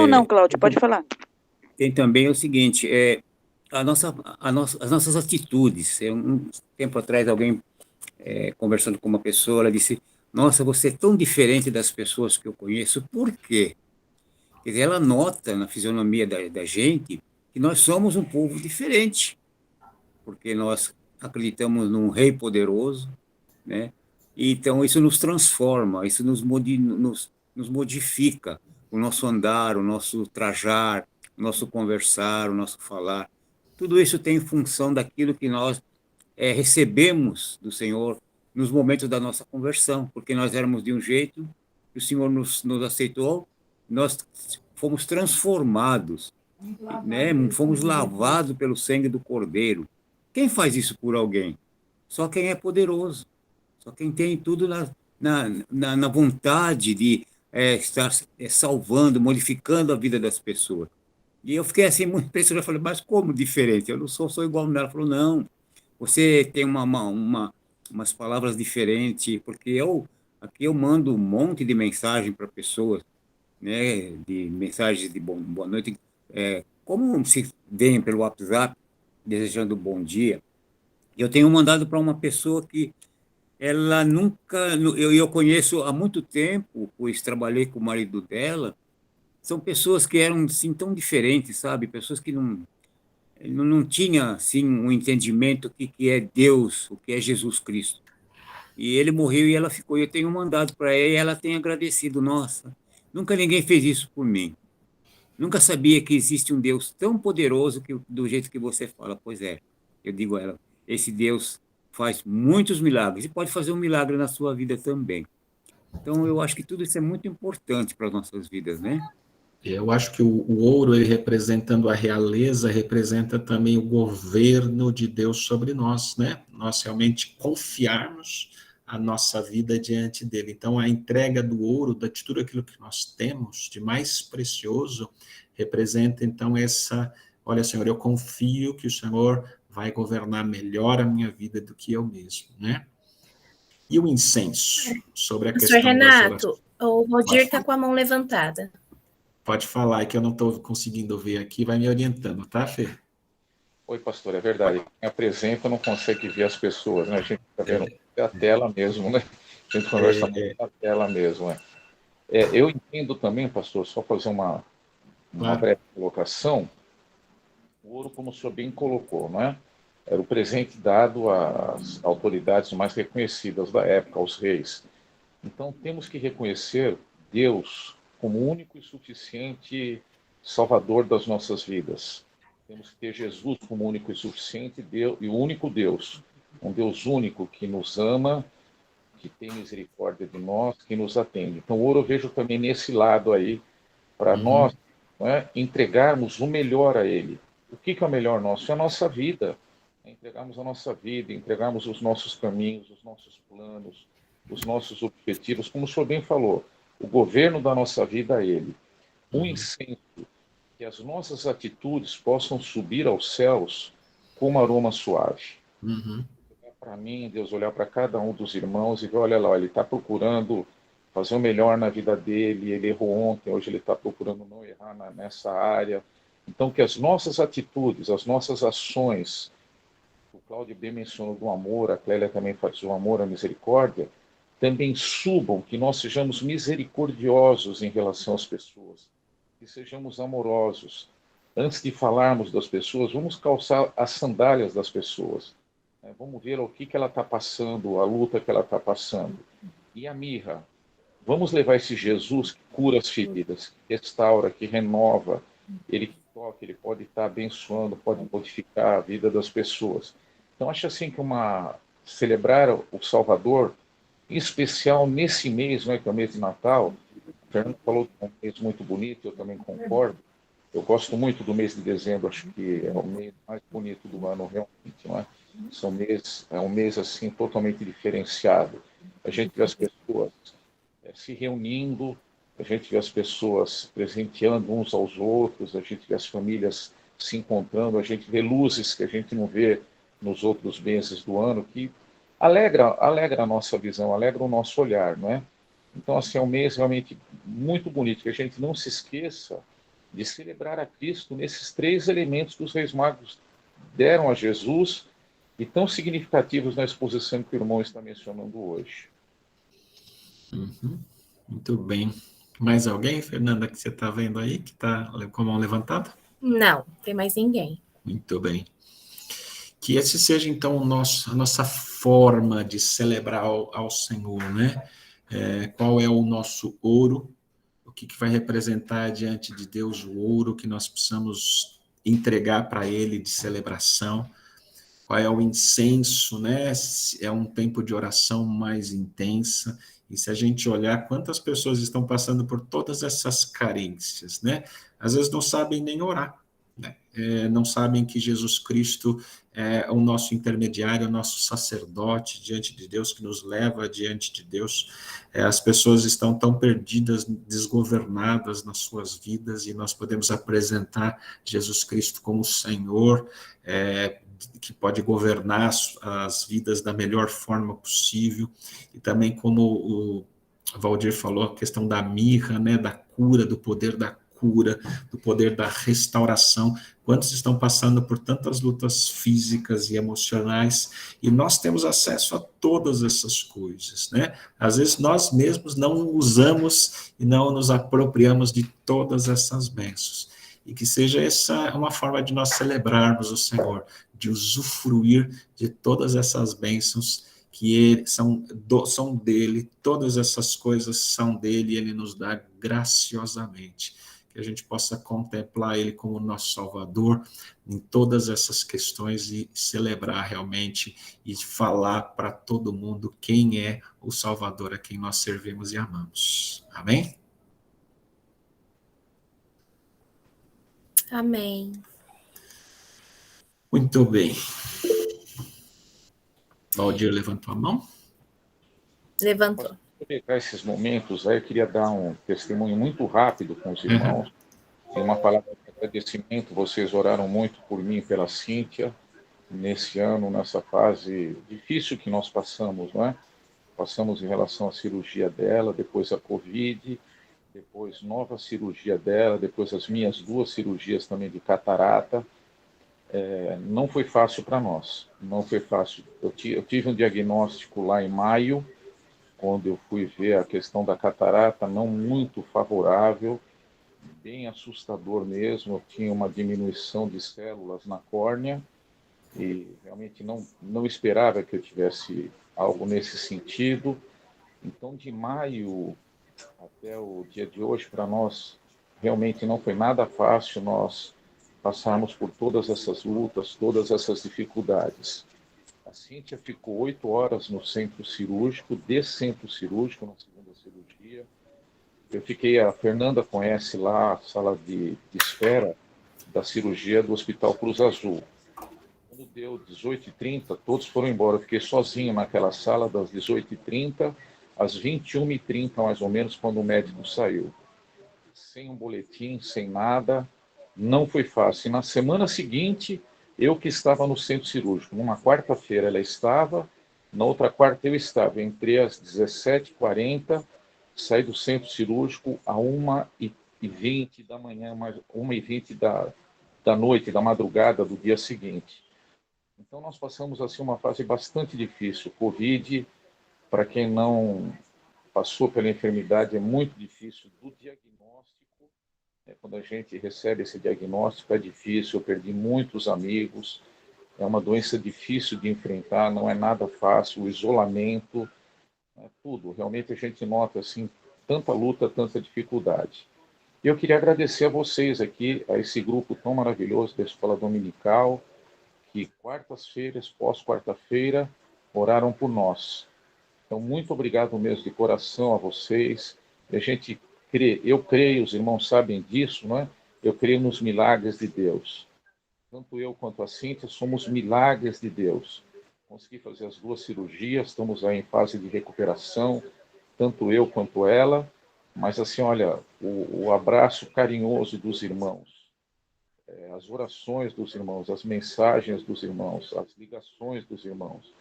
Não, Cláudio, pode falar. Tem também o seguinte, as nossas atitudes. Um tempo atrás, alguém conversando com uma pessoa, ela disse, nossa, você é tão diferente das pessoas que eu conheço, por quê? Quer dizer, ela nota na fisionomia da gente que nós somos um povo diferente, porque nós acreditamos num rei poderoso, né? E, então, isso nos transforma, isso nos modifica, o nosso andar, o nosso trajar, o nosso conversar, o nosso falar. Tudo isso tem função daquilo que nós recebemos do Senhor nos momentos da nossa conversão, porque nós éramos de um jeito, e o Senhor nos aceitou, nós fomos transformados, né? Fomos lavados pelo sangue do Cordeiro. Quem faz isso por alguém? Só quem é poderoso, só quem tem tudo na vontade de estar salvando, modificando a vida das pessoas. E eu fiquei assim, muito impressionado, eu falei, mas como diferente? Eu não sou igual nela. Ela falou, não, você tem umas palavras diferentes, porque aqui eu mando um monte de mensagem para pessoas, né, de mensagens de boa noite, como se vem pelo WhatsApp, desejando bom dia. Eu tenho mandado para uma pessoa que ela nunca, eu conheço há muito tempo, pois trabalhei com o marido dela, são pessoas que eram assim tão diferentes, sabe? Pessoas que não tinham assim um entendimento do que é Deus, o que é Jesus Cristo. E ele morreu e ela ficou. Eu tenho mandado para ela e ela tem agradecido. Nossa, nunca ninguém fez isso por mim. Nunca sabia que existe um Deus tão poderoso do jeito que você fala. Pois é, eu digo a ela, esse Deus faz muitos milagres e pode fazer um milagre na sua vida também. Então, eu acho que tudo isso é muito importante para as nossas vidas, né? Eu acho que o ouro, ele representando a realeza, representa também o governo de Deus sobre nós, né? Nós realmente confiarmos a nossa vida diante dele. Então, a entrega do ouro, de tudo aquilo que nós temos de mais precioso, representa, então, olha, Senhor, eu confio que o Senhor vai governar melhor a minha vida do que eu mesmo, né? E o incenso, sobre a questão... Senhor Renato, o Rodir está com a mão levantada. Pode falar, que eu não estou conseguindo ver aqui, vai me orientando, tá, Fê? Oi, pastor, é verdade. Quem apresenta não consegue ver as pessoas, né? A gente está vendo a tela mesmo, né? A gente conversa na tela mesmo, né? Eu entendo também, pastor, só fazer uma breve colocação, o ouro, como o senhor bem colocou, não é? Era o presente dado às autoridades mais reconhecidas da época, aos reis. Então, temos que reconhecer Deus como o único e suficiente Salvador das nossas vidas. Temos que ter Jesus como único e suficiente Deus, e o único Deus, um Deus único que nos ama, que tem misericórdia de nós, que nos atende. Então, o ouro eu vejo também nesse lado aí, para nós, não é, entregarmos o melhor a Ele. O que é o melhor nosso? É a nossa vida. Entregarmos a nossa vida, entregarmos os nossos caminhos, os nossos planos, os nossos objetivos, como o senhor bem falou, o governo da nossa vida a Ele. Um incenso, que as nossas atitudes possam subir aos céus como aroma suave. Para mim, Deus, olhar para cada um dos irmãos e ver, olha lá, ele está procurando fazer o melhor na vida dele, ele errou ontem, hoje ele está procurando não errar nessa área. Então, que as nossas atitudes, as nossas ações Cláudia bem mencionou do amor, a Clélia também faz o amor, a misericórdia, também subam, que nós sejamos misericordiosos em relação às pessoas, que sejamos amorosos. Antes de falarmos das pessoas, vamos calçar as sandálias das pessoas. Vamos ver o que ela está passando, a luta que ela está passando. E a mirra, vamos levar esse Jesus que cura as feridas, que restaura, que renova, ele que toca, ele pode estar abençoando, pode modificar a vida das pessoas. Então, acho assim que celebrar o Salvador, em especial nesse mês, né, que é o mês de Natal, o Fernando falou que é um mês muito bonito, eu também concordo. Eu gosto muito do mês de dezembro, acho que é o mês mais bonito do ano, realmente, não é? É um mês assim, totalmente diferenciado. A gente vê as pessoas se reunindo, a gente vê as pessoas presenteando uns aos outros, a gente vê as famílias se encontrando, a gente vê luzes que a gente não vê nos outros meses do ano, que alegra a nossa visão, alegra o nosso olhar, não é? Então, assim, é um mês realmente muito bonito, que a gente não se esqueça de celebrar a Cristo nesses 3 elementos que os Reis Magos deram a Jesus e tão significativos na exposição que o irmão está mencionando hoje. Uhum. Muito bem. Mais alguém, Fernanda, que você está vendo aí, que está com a mão levantada? Não, tem mais ninguém. Muito bem. Que esse seja, então, a nossa forma de celebrar ao Senhor, né? Qual é o nosso ouro? O que vai representar diante de Deus o ouro que nós precisamos entregar para Ele de celebração? Qual é o incenso, né? É um tempo de oração mais intensa. E se a gente olhar quantas pessoas estão passando por todas essas carências, né? Às vezes não sabem nem orar, né? Não sabem que Jesus Cristo é o nosso intermediário, o nosso sacerdote diante de Deus, que nos leva diante de Deus. As pessoas estão tão perdidas, desgovernadas nas suas vidas, e nós podemos apresentar Jesus Cristo como Senhor, que pode governar as vidas da melhor forma possível, e também, como o Valdir falou, a questão da mirra, né, da cura, do poder da cura, do poder da restauração. Quantos estão passando por tantas lutas físicas e emocionais, e nós temos acesso a todas essas coisas, né? Às vezes nós mesmos não usamos e não nos apropriamos de todas essas bênçãos. E que seja essa uma forma de nós celebrarmos o Senhor, de usufruir de todas essas bênçãos que são dele, todas essas coisas são dele, e ele nos dá graciosamente. Que a gente possa contemplar ele como nosso Salvador em todas essas questões e celebrar realmente e falar para todo mundo quem é o Salvador a quem nós servimos e amamos. Amém? Amém. Muito bem. Valdir levantou a mão? Levantou. Para aproveitar esses momentos, aí eu queria dar um testemunho muito rápido com os irmãos. Tem uma palavra de agradecimento. Vocês oraram muito por mim e pela Cíntia nesse ano, nessa fase difícil que nós passamos, não é? Passamos em relação à cirurgia dela, depois a Covid, depois nova cirurgia dela, depois as minhas 2 cirurgias também de catarata. Não foi fácil para nós, não foi fácil. Eu tive um diagnóstico lá em maio, quando eu fui ver a questão da catarata, não muito favorável, bem assustador mesmo. Eu tinha uma diminuição de células na córnea e realmente não esperava que eu tivesse algo nesse sentido. Então, de maio até o dia de hoje, para nós, realmente não foi nada fácil nós passarmos por todas essas lutas, todas essas dificuldades. A Cíntia ficou 8 horas no centro cirúrgico, na segunda cirurgia. Eu fiquei, a Fernanda conhece lá a sala de espera da cirurgia do Hospital Cruz Azul. Quando deu 18h30, todos foram embora. Eu fiquei sozinho naquela sala das 18h30 às 21h30, mais ou menos, quando o médico saiu. Sem um boletim, sem nada, não foi fácil. E na semana seguinte, eu que estava no centro cirúrgico. Numa quarta-feira ela estava, na outra quarta eu estava. Entrei às 17h40, saí do centro cirúrgico às 1h20 da manhã, 1h20 da noite, da madrugada do dia seguinte. Então, nós passamos assim uma fase bastante difícil. Covid, para quem não passou pela enfermidade, é muito difícil. Do diagnóstico, quando a gente recebe esse diagnóstico, é difícil. Eu perdi muitos amigos. É uma doença difícil de enfrentar, não é nada fácil. O isolamento, tudo. Realmente a gente nota assim tanta luta, tanta dificuldade. E eu queria agradecer a vocês aqui, a esse grupo tão maravilhoso da Escola Dominical, que quartas-feiras, pós-quarta-feira, oraram por nós. Então, muito obrigado mesmo de coração a vocês. A gente crê, eu creio, os irmãos sabem disso, não é? Eu creio nos milagres de Deus. Tanto eu quanto a Cíntia somos milagres de Deus. Consegui fazer as 2 cirurgias, estamos aí em fase de recuperação, tanto eu quanto ela. Mas assim, olha, o abraço carinhoso dos irmãos, as orações dos irmãos, as mensagens dos irmãos, as ligações dos irmãos.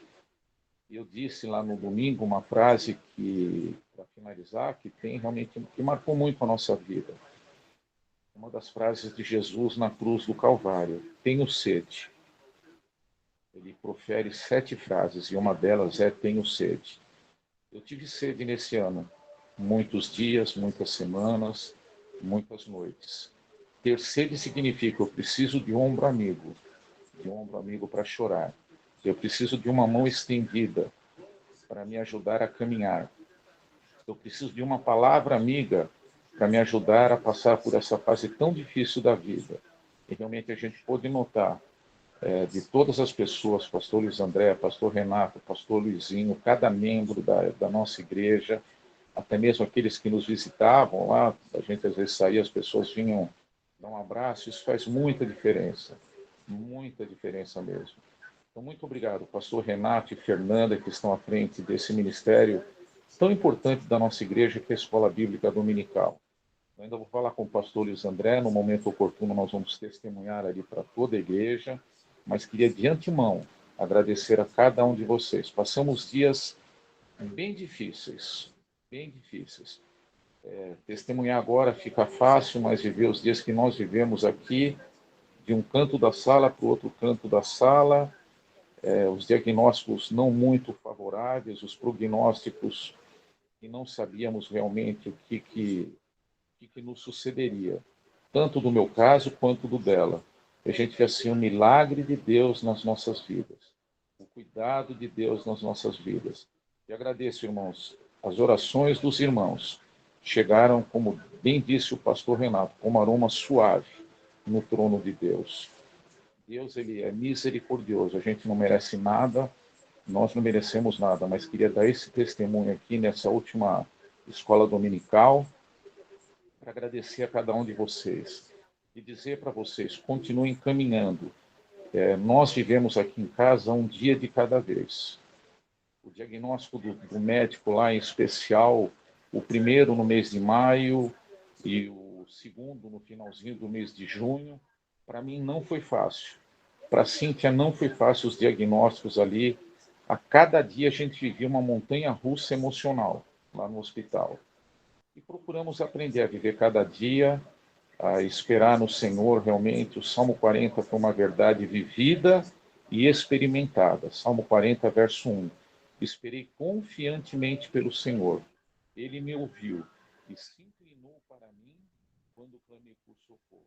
Eu disse lá no domingo uma frase que, para finalizar, que tem realmente, que marcou muito a nossa vida. Uma das frases de Jesus na cruz do Calvário: tenho sede. Ele profere 7 frases e uma delas é tenho sede. Eu tive sede nesse ano. Muitos dias, muitas semanas, muitas noites. Ter sede significa eu preciso de um ombro amigo para chorar. Eu preciso de uma mão estendida para me ajudar a caminhar. Eu preciso de uma palavra amiga para me ajudar a passar por essa fase tão difícil da vida. E realmente a gente pôde notar de todas as pessoas, pastor Luiz André, pastor Renato, pastor Luizinho, cada membro da nossa igreja, até mesmo aqueles que nos visitavam lá, a gente às vezes saía, as pessoas vinham dar um abraço, isso faz muita diferença mesmo. Então, muito obrigado, pastor Renato e Fernanda, que estão à frente desse ministério tão importante da nossa igreja, que é a Escola Bíblica Dominical. Eu ainda vou falar com o pastor Luiz André, no momento oportuno nós vamos testemunhar ali para toda a igreja, mas queria de antemão agradecer a cada um de vocês. Passamos dias bem difíceis. Testemunhar agora fica fácil, mas viver os dias que nós vivemos aqui, de um canto da sala para o outro canto da sala, os diagnósticos não muito favoráveis, os prognósticos que não sabíamos realmente o que nos sucederia, tanto do meu caso quanto do dela. A gente vê assim o milagre de Deus nas nossas vidas, o cuidado de Deus nas nossas vidas. E agradeço, irmãos, as orações dos irmãos chegaram, como bem disse o pastor Renato, como aroma suave no trono de Deus. Deus, ele é misericordioso, a gente não merece nada, nós não merecemos nada, mas queria dar esse testemunho aqui nessa última escola dominical, para agradecer a cada um de vocês e dizer para vocês, continuem caminhando. Nós vivemos aqui em casa um dia de cada vez. O diagnóstico do médico lá, em especial, o primeiro no mês de maio e o segundo no finalzinho do mês de junho, para mim não foi fácil. Para a Cíntia não foi fácil os diagnósticos ali. A cada dia a gente vivia uma montanha-russa emocional lá no hospital. E procuramos aprender a viver cada dia, a esperar no Senhor realmente. O Salmo 40 foi uma verdade vivida e experimentada. Salmo 40, verso 1. Esperei confiantemente pelo Senhor. Ele me ouviu e se inclinou para mim quando clamei por socorro.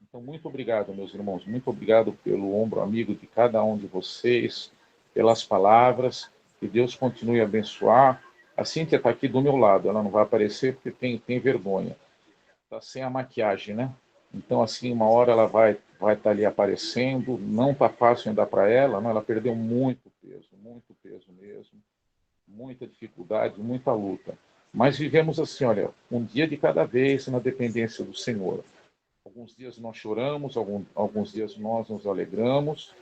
Então, muito obrigado, meus irmãos. Muito obrigado pelo ombro amigo de cada um de vocês, pelas palavras. Que Deus continue a abençoar. A Cíntia está aqui do meu lado. Ela não vai aparecer porque tem vergonha. Está sem a maquiagem, né? Então, assim, uma hora ela vai estar ali aparecendo. Não está fácil ainda para ela, não? Ela perdeu muito peso mesmo. Muita dificuldade, muita luta. Mas vivemos assim, olha, um dia de cada vez na dependência do Senhor. Alguns dias nós choramos, alguns dias nós nos alegramos,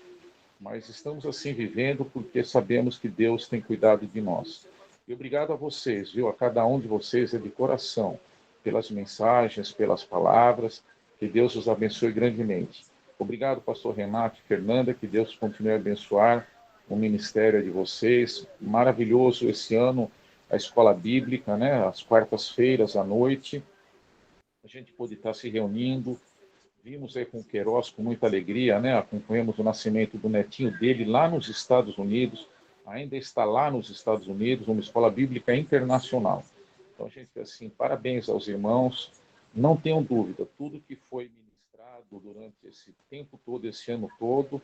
mas estamos assim vivendo porque sabemos que Deus tem cuidado de nós. E obrigado a vocês, viu? A cada um de vocês é de coração, pelas mensagens, pelas palavras. Que Deus os abençoe grandemente. Obrigado, pastor Renato e Fernanda, que Deus continue a abençoar o ministério de vocês. Maravilhoso esse ano, a escola bíblica, né? Às quartas-feiras à noite. A gente pôde estar se reunindo, Vimos aí com o Queiroz com muita alegria, né? Acompanhamos o nascimento do netinho dele lá nos Estados Unidos, ainda está lá nos Estados Unidos, numa escola bíblica internacional. Então, gente, assim, parabéns aos irmãos. Não tenham dúvida, tudo que foi ministrado durante esse tempo todo, esse ano todo,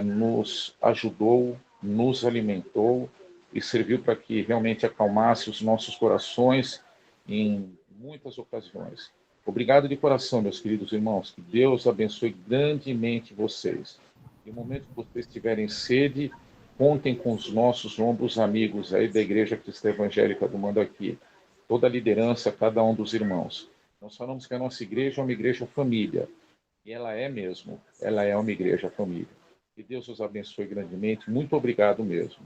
nos ajudou, nos alimentou e serviu para que realmente acalmasse os nossos corações em muitas ocasiões. Obrigado de coração, meus queridos irmãos. Que Deus abençoe grandemente vocês. E no momento que vocês tiverem sede, contem com os nossos ombros amigos aí da Igreja Cristã Evangélica do Mandaqui. Toda a liderança, cada um dos irmãos. Nós falamos que a nossa igreja é uma igreja família. E ela é mesmo. Ela é uma igreja família. Que Deus os abençoe grandemente. Muito obrigado mesmo.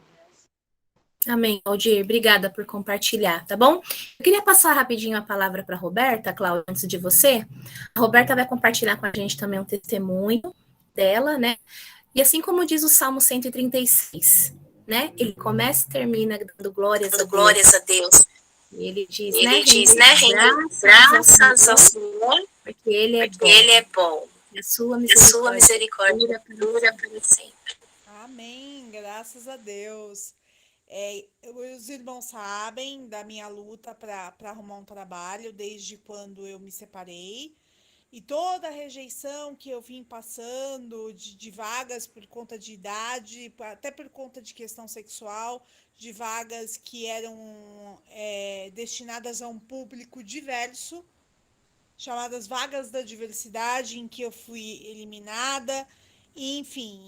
Amém, Aldir. Obrigada por compartilhar, tá bom? Eu queria passar rapidinho a palavra para a Roberta, Cláudia, antes de você. A Roberta vai compartilhar com a gente também um testemunho dela, né? E assim como diz o Salmo 136, né? Ele começa e termina dando glórias a Deus. Ele diz, né? Graças ao Senhor, porque Ele é bom. E a sua misericórdia dura para sempre. Amém, graças a Deus. Os irmãos sabem da minha luta para arrumar um trabalho desde quando eu me separei. E toda a rejeição que eu vim passando de vagas por conta de idade, até por conta de questão sexual, de vagas que eram destinadas a um público diverso, chamadas vagas da diversidade, em que eu fui eliminada, enfim,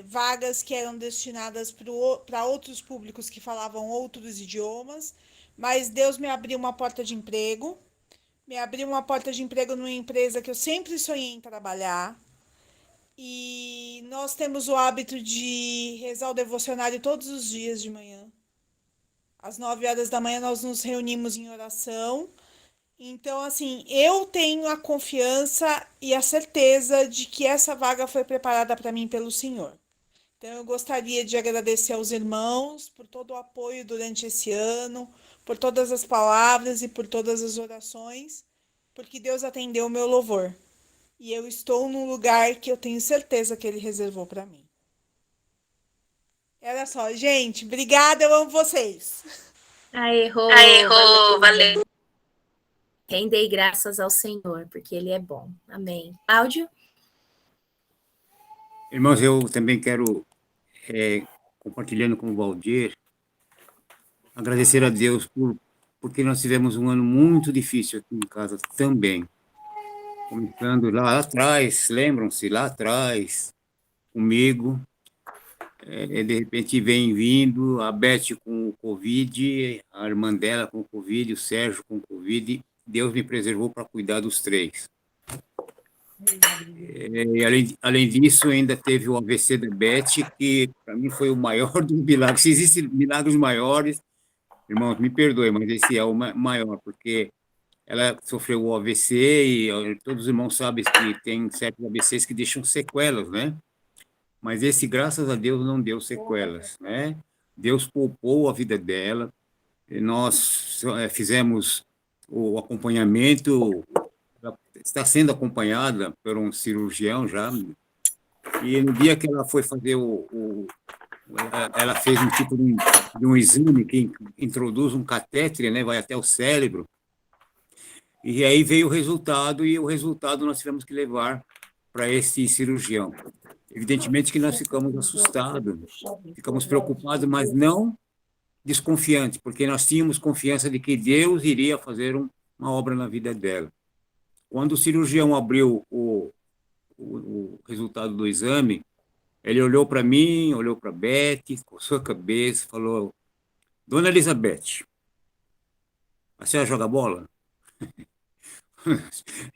vagas que eram destinadas para outros públicos que falavam outros idiomas, mas Deus me abriu uma porta de emprego, numa empresa que eu sempre sonhei em trabalhar, e nós temos o hábito de rezar o devocionário todos os dias de manhã. Às 9 horas da manhã nós nos reunimos em oração. Então, assim, eu tenho a confiança e a certeza de que essa vaga foi preparada para mim pelo Senhor. Então, eu gostaria de agradecer aos irmãos por todo o apoio durante esse ano, por todas as palavras e por todas as orações, porque Deus atendeu o meu louvor. E eu estou num lugar que eu tenho certeza que Ele reservou para mim. Era só, gente. Obrigada, eu amo vocês. Valeu. Rendei graças ao Senhor, porque Ele é bom. Amém. Cláudio? Irmãos, eu também quero, compartilhando com o Valdir, agradecer a Deus porque nós tivemos um ano muito difícil aqui em casa também. Começando lá atrás, lembram-se, lá atrás, comigo, de repente vem vindo a Beth com o Covid, a irmã dela com o Covid, o Sérgio com o Covid. Deus me preservou para cuidar dos três. E além disso, ainda teve o AVC da Beth, que para mim foi o maior dos milagres. Se existem milagres maiores, irmãos, me perdoem, mas esse é o maior, porque ela sofreu o AVC e todos os irmãos sabem que tem certos AVCs que deixam sequelas, né? Mas esse, graças a Deus, não deu sequelas, né? Deus poupou a vida dela. E nós fizemos o acompanhamento, ela está sendo acompanhada por um cirurgião já, e no dia que ela foi fazer ela fez um tipo de um exame que introduz um catéter, né, vai até o cérebro, e aí veio o resultado, e o resultado nós tivemos que levar para esse cirurgião. Evidentemente que nós ficamos assustados, ficamos preocupados, mas não desconfiantes, porque nós tínhamos confiança de que Deus iria fazer uma obra na vida dela. Quando o cirurgião abriu o resultado do exame, ele olhou para mim, olhou para a Beth, coçou a cabeça, falou: Dona Elizabeth, a senhora joga bola?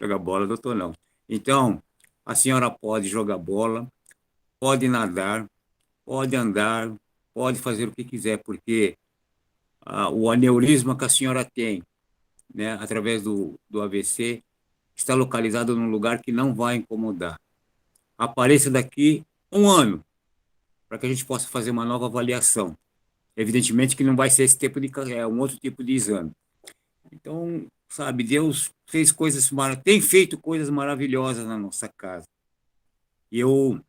Joga bola, doutor, não. Então, a senhora pode jogar bola, pode nadar, pode andar, pode fazer o que quiser, porque o aneurisma que a senhora tem, né, através do AVC, está localizado num lugar que não vai incomodar. Apareça daqui 1 ano, para que a gente possa fazer uma nova avaliação. Evidentemente que não vai ser esse tipo um outro tipo de exame. Então, sabe? Deus fez tem feito coisas maravilhosas na nossa casa. E eu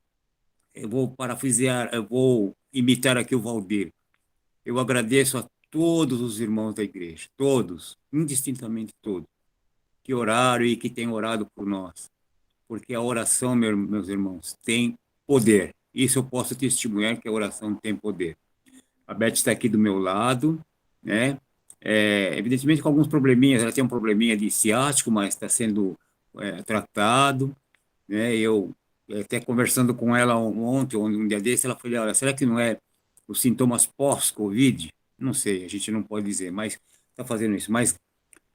vou parafrasear, eu vou imitar aqui o Valdir. Eu agradeço a todos os irmãos da igreja, todos, indistintamente todos, que oraram e que têm orado por nós. Porque a oração, meus irmãos, tem poder. Isso eu posso testemunhar, que a oração tem poder. A Beth está aqui do meu lado, né? Evidentemente com alguns probleminhas, ela tem um probleminha de ciático, mas está sendo tratado, né? Eu até conversando com ela ontem, um dia desse, ela falou, olha, será que não é os sintomas pós-Covid? Não sei, a gente não pode dizer, mas está fazendo isso. Mas,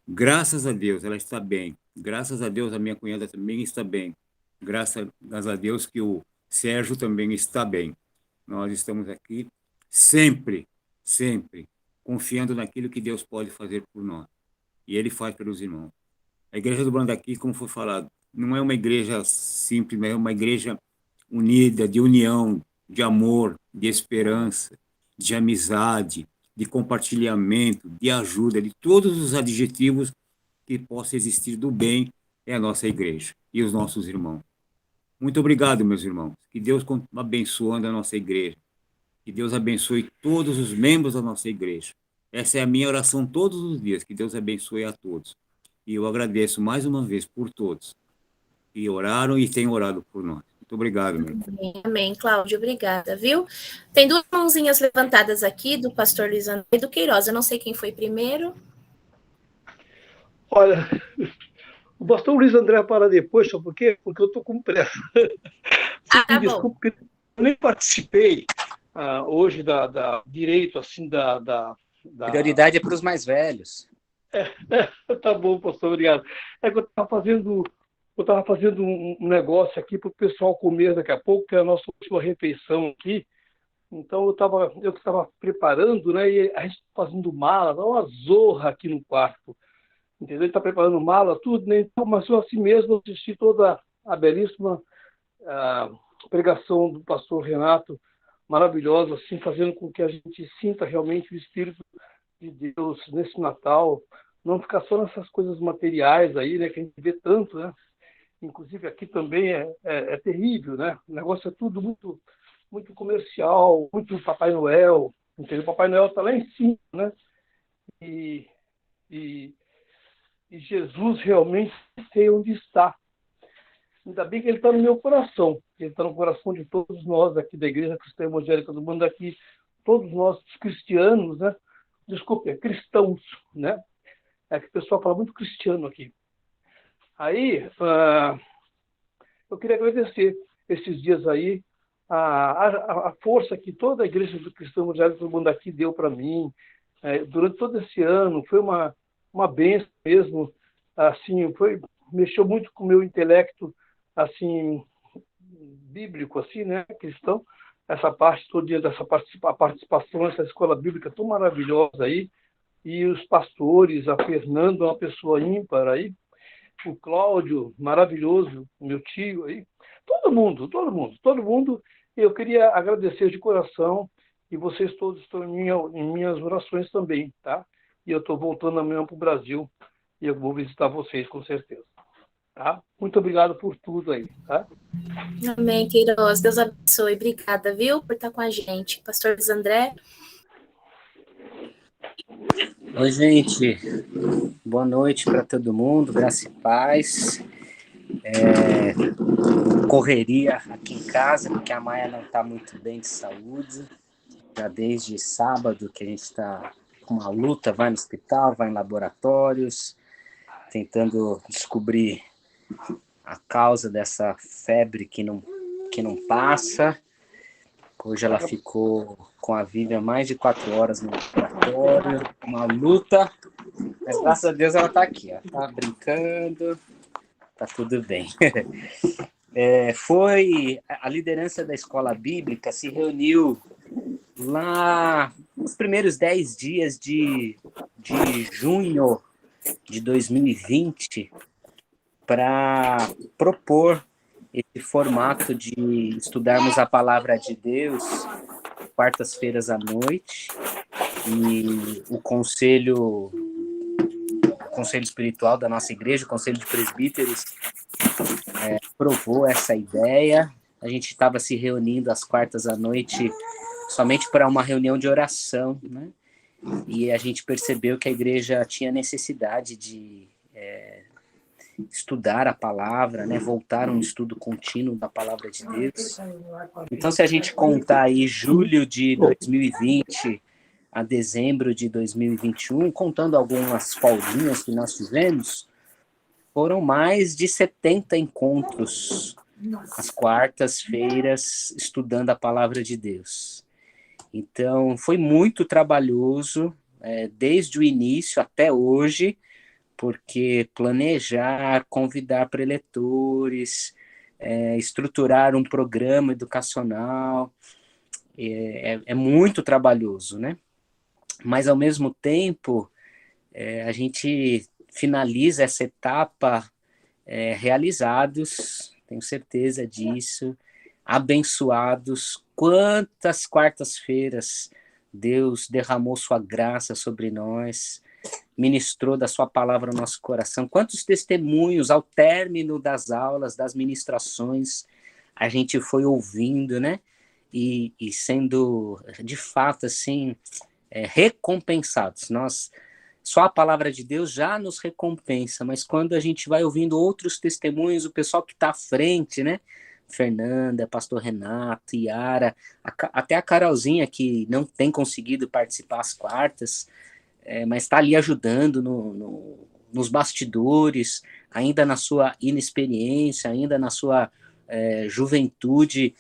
graças a Deus, ela está bem. Graças a Deus, a minha cunhada também está bem. Graças a Deus que o Sérgio também está bem. Nós estamos aqui sempre, sempre confiando naquilo que Deus pode fazer por nós. E Ele faz pelos irmãos. A igreja do Brandaqui, como foi falado, não é uma igreja simples, mas é uma igreja unida, de união, de amor, de esperança, de amizade, de compartilhamento, de ajuda, de todos os adjetivos que possa existir do bem, é a nossa igreja e os nossos irmãos. Muito obrigado, meus irmãos. Que Deus continue abençoando a nossa igreja. Que Deus abençoe todos os membros da nossa igreja. Essa é a minha oração todos os dias, que Deus abençoe a todos. E eu agradeço mais uma vez por todos que oraram e têm orado por nós. Muito obrigado, meu irmão. Amém, Cláudio, obrigada, viu? Tem duas mãozinhas levantadas aqui, do pastor Luiz André e do Queiroz. Eu não sei quem foi primeiro. Olha, o pastor Luiz André para depois, sabe por quê? Porque eu estou com pressa. Tá Desculpa, porque eu nem participei hoje da direito, assim, da... Prioridade é para os mais velhos. Tá bom, pastor, obrigado. É que eu estava fazendo um negócio aqui para o pessoal comer daqui a pouco, que é a nossa última refeição aqui. Então, eu estava preparando, né? E a gente está fazendo mala, dá uma zorra aqui no quarto. Entendeu? Ele está preparando mala, tudo, né? Então, mas eu assim mesmo assisti toda a belíssima pregação do pastor Renato, maravilhosa, assim, fazendo com que a gente sinta realmente o Espírito de Deus nesse Natal, não ficar só nessas coisas materiais aí, né? Que a gente vê tanto, né? Inclusive aqui também é terrível, né? O negócio é tudo muito, muito comercial, muito Papai Noel, entendeu? O Papai Noel está lá em cima, né? E Jesus realmente sei onde está. Ainda bem que ele está no meu coração. Ele está no coração de todos nós aqui da Igreja Cristã Evangélica do Brandaqui, todos nós cristianos, né? Desculpe, cristãos, né? É que o pessoal fala muito cristiano aqui. Aí, eu queria agradecer esses dias aí a força que toda a Igreja do Cristão Evangélico do Brandaqui deu para mim durante todo esse ano. Foi uma bênção mesmo, assim, mexeu muito com o meu intelecto, assim, bíblico, assim, né, cristão, essa parte todo dia dessa participação nessa escola bíblica tão maravilhosa aí, e os pastores, a Fernanda, uma pessoa ímpar aí, o Cláudio, maravilhoso, meu tio aí, todo mundo, eu queria agradecer de coração, e vocês todos estão em minhas orações também, tá? E eu estou voltando amanhã para o Brasil e eu vou visitar vocês com certeza. Tá? Muito obrigado por tudo aí. Tá? Amém, Queiroz. Deus abençoe. Obrigada, viu, por estar com a gente. Pastor Luiz André. Oi, gente. Boa noite para todo mundo. Graça e paz. Correria aqui em casa, porque a Maia não está muito bem de saúde. Já desde sábado que a gente está com uma luta, vai no hospital, vai em laboratórios, tentando descobrir a causa dessa febre que não passa. Hoje ela ficou com a Vivian mais de 4 horas no laboratório, uma luta, mas graças a Deus ela está aqui, está brincando, está tudo bem. Foi a liderança da escola bíblica se reuniu lá nos primeiros 10 dias de junho de 2020 para propor esse formato de estudarmos a palavra de Deus quartas-feiras à noite, e o conselho conselho espiritual da nossa igreja, o conselho de presbíteros, aprovou essa ideia. A gente estava se reunindo às quartas à noite somente para uma reunião de oração, né? E a gente percebeu que a igreja tinha necessidade de estudar a palavra, né? Voltar a um estudo contínuo da palavra de Deus. Então, se a gente contar aí julho de 2020 a dezembro de 2021, contando algumas folguinhas que nós tivemos, foram mais de 70 encontros às quartas-feiras estudando a palavra de Deus. Então, foi muito trabalhoso, desde o início até hoje, porque planejar, convidar preletores, estruturar um programa educacional, é muito trabalhoso, né? Mas, ao mesmo tempo, a gente finaliza essa etapa realizados, tenho certeza disso, abençoados. Quantas quartas-feiras Deus derramou sua graça sobre nós, ministrou da sua palavra no nosso coração. Quantos testemunhos ao término das aulas, das ministrações, a gente foi ouvindo, né? E sendo, de fato, assim, recompensados. Só a palavra de Deus já nos recompensa, mas quando a gente vai ouvindo outros testemunhos, o pessoal que está à frente, né? Fernanda, pastor Renato, Yara, até a Carolzinha, que não tem conseguido participar às quartas, mas está ali ajudando nos bastidores, ainda na sua inexperiência, ainda na sua juventude.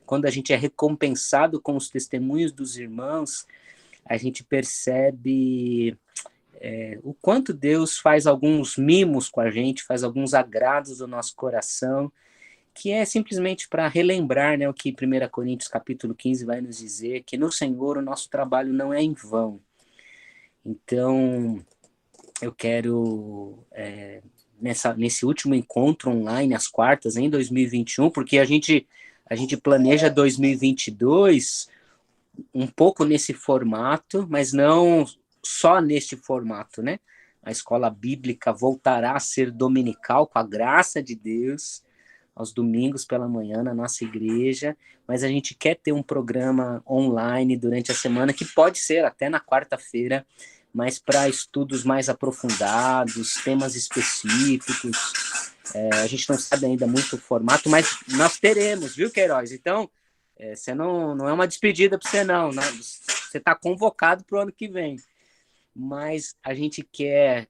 Quando a gente é recompensado com os testemunhos dos irmãos, a gente percebe o quanto Deus faz alguns mimos com a gente, faz alguns agrados do nosso coração, que é simplesmente para relembrar, né, o que 1 Coríntios capítulo 15 vai nos dizer, que no Senhor o nosso trabalho não é em vão. Então, eu quero, nesse último encontro online, às quartas, em 2021, porque a gente planeja 2022 um pouco nesse formato, mas não só neste formato, né? A escola bíblica voltará a ser dominical, com a graça de Deus, aos domingos pela manhã na nossa igreja, mas a gente quer ter um programa online durante a semana, que pode ser até na quarta-feira, mas para estudos mais aprofundados, temas específicos. A gente não sabe ainda muito o formato, mas nós teremos, viu, Queiroz? Então, você não é uma despedida para você, não. Você está convocado para o ano que vem. Mas a gente quer,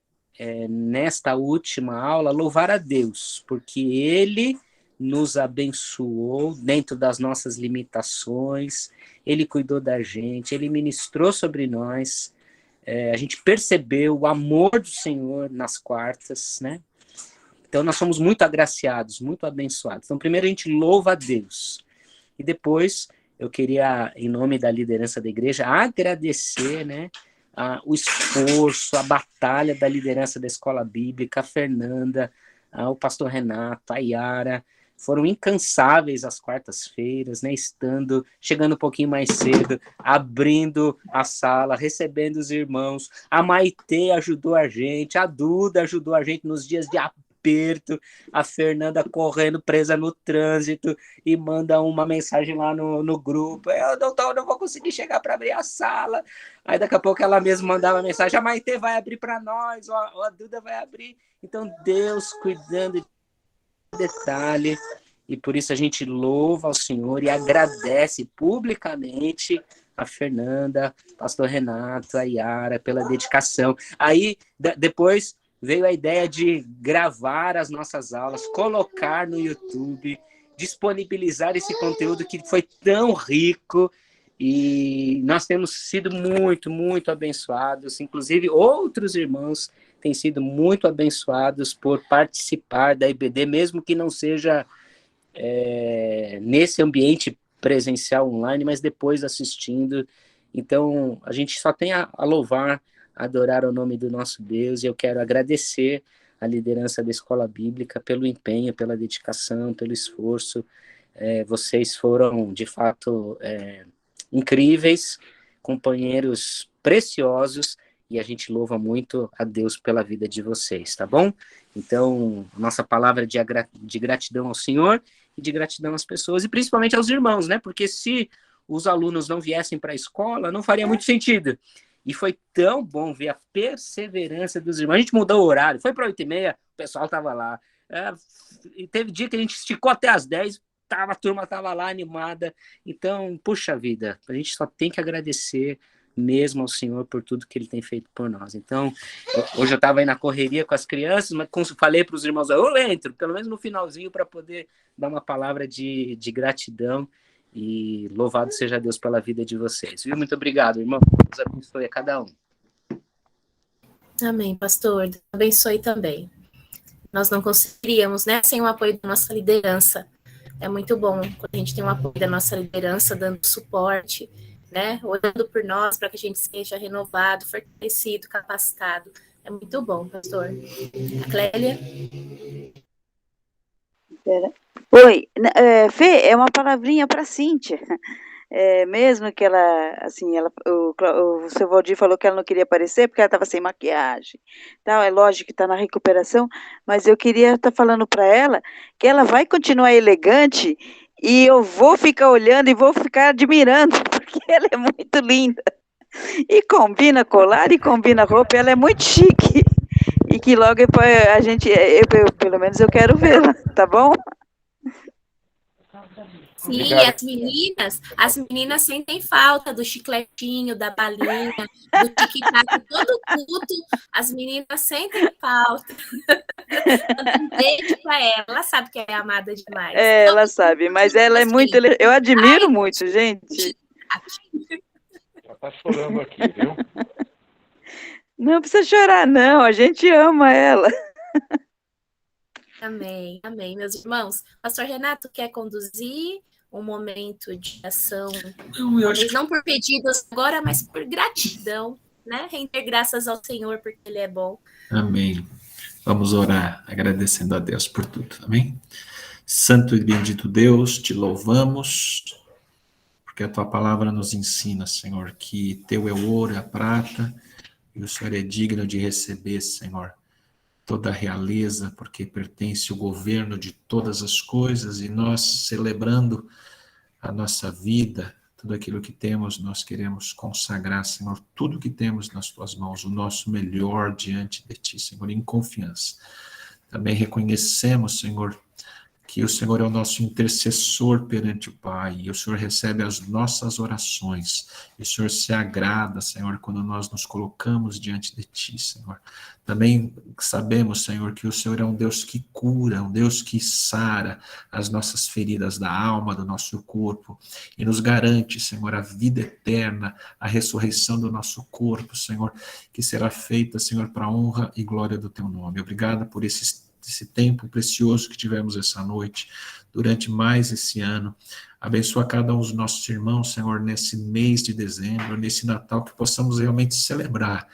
nesta última aula, louvar a Deus, porque Ele nos abençoou dentro das nossas limitações, Ele cuidou da gente, Ele ministrou sobre nós, a gente percebeu o amor do Senhor nas quartas, né? Então, nós somos muito agraciados, muito abençoados. Então, primeiro a gente louva a Deus, e depois eu queria, em nome da liderança da igreja, agradecer, né, o esforço, a batalha da liderança da escola bíblica, a Fernanda, o pastor Renato, a Yara, foram incansáveis às quartas-feiras, né, chegando um pouquinho mais cedo, abrindo a sala, recebendo os irmãos. A Maitê ajudou a gente, a Duda ajudou a gente nos dias de aperto, a Fernanda correndo presa no trânsito e manda uma mensagem lá no grupo: doutor, não vou conseguir chegar para abrir a sala. Aí daqui a pouco ela mesma mandava mensagem: a Maitê vai abrir para nós, ou a Duda vai abrir. Então Deus cuidando de detalhe, e por isso a gente louva ao Senhor e agradece publicamente a Fernanda, pastor Renato, a Yara, pela dedicação. Aí depois veio a ideia de gravar as nossas aulas, colocar no YouTube, disponibilizar esse conteúdo que foi tão rico, e nós temos sido muito, muito abençoados. Inclusive, outros irmãos têm sido muito abençoados por participar da IBD, mesmo que não seja nesse ambiente presencial online, mas depois assistindo. Então, a gente só tem a louvar, adorar o nome do nosso Deus, e eu quero agradecer a liderança da Escola Bíblica pelo empenho, pela dedicação, pelo esforço. Vocês foram, de fato, incríveis, companheiros preciosos, e a gente louva muito a Deus pela vida de vocês, tá bom? Então, nossa palavra de gratidão ao Senhor e de gratidão às pessoas, e principalmente aos irmãos, né? Porque se os alunos não viessem para a escola, não faria muito sentido. E foi tão bom ver a perseverança dos irmãos. A gente mudou o horário, foi para 8h30, o pessoal estava lá. E teve dia que a gente esticou até às 10, a turma estava lá animada. Então, puxa vida, a gente só tem que agradecer mesmo ao Senhor por tudo que Ele tem feito por nós. Então, hoje eu estava aí na correria com as crianças, mas falei para os irmãos, eu entro, pelo menos no finalzinho, para poder dar uma palavra de gratidão, e louvado seja Deus pela vida de vocês. Viu? Muito obrigado, irmão. Deus abençoe a cada um. Amém, pastor. Deus abençoe também. Nós não conseguiríamos, né, sem o apoio da nossa liderança. É muito bom quando a gente tem o apoio da nossa liderança, dando suporte, né, orando por nós, para que a gente seja renovado, fortalecido, capacitado. É muito bom, pastor. A Clélia? Oi, Fê, é uma palavrinha para Cíntia. Mesmo que ela, assim, o seu Valdir falou que ela não queria aparecer porque ela estava sem maquiagem. Então, é lógico que está na recuperação, mas eu queria estar falando para ela que ela vai continuar elegante e eu vou ficar olhando e vou ficar admirando, porque ela é muito linda. E combina colar e combina roupa, ela é muito chique. E que logo a gente, pelo menos eu quero vê-la, tá bom? Sim, e as meninas sentem falta do chicletinho, da balinha, do tic-tac, todo culto, as meninas sentem falta. Um beijo para ela sabe que é amada demais. Ela sabe, mas ela é muito, eu admiro muito, gente. Já tá chorando aqui, viu? Não precisa chorar, não, a gente ama ela. Amém, amém, meus irmãos. Pastor Renato quer conduzir um momento de ação, não por pedidos agora, mas por gratidão, né? Render graças ao Senhor, porque Ele é bom. Amém. Vamos orar, agradecendo a Deus por tudo, amém? Santo e bendito Deus, te louvamos, porque a tua palavra nos ensina, Senhor, que teu é o ouro e a prata, e o Senhor é digno de receber, Senhor, toda a realeza, porque pertence o governo de todas as coisas, e nós, celebrando a nossa vida, tudo aquilo que temos, nós queremos consagrar, Senhor, tudo que temos nas tuas mãos, o nosso melhor diante de ti, Senhor, em confiança. Também reconhecemos, Senhor, que o Senhor é o nosso intercessor perante o Pai, e o Senhor recebe as nossas orações, e o Senhor se agrada, Senhor, quando nós nos colocamos diante de Ti, Senhor. Também sabemos, Senhor, que o Senhor é um Deus que cura, um Deus que sara as nossas feridas da alma, do nosso corpo, e nos garante, Senhor, a vida eterna, a ressurreição do nosso corpo, Senhor, que será feita, Senhor, para a honra e glória do Teu nome. Obrigado por esse tempo precioso que tivemos essa noite, durante mais esse ano. Abençoa cada um dos nossos irmãos, Senhor, nesse mês de dezembro, nesse Natal, que possamos realmente celebrar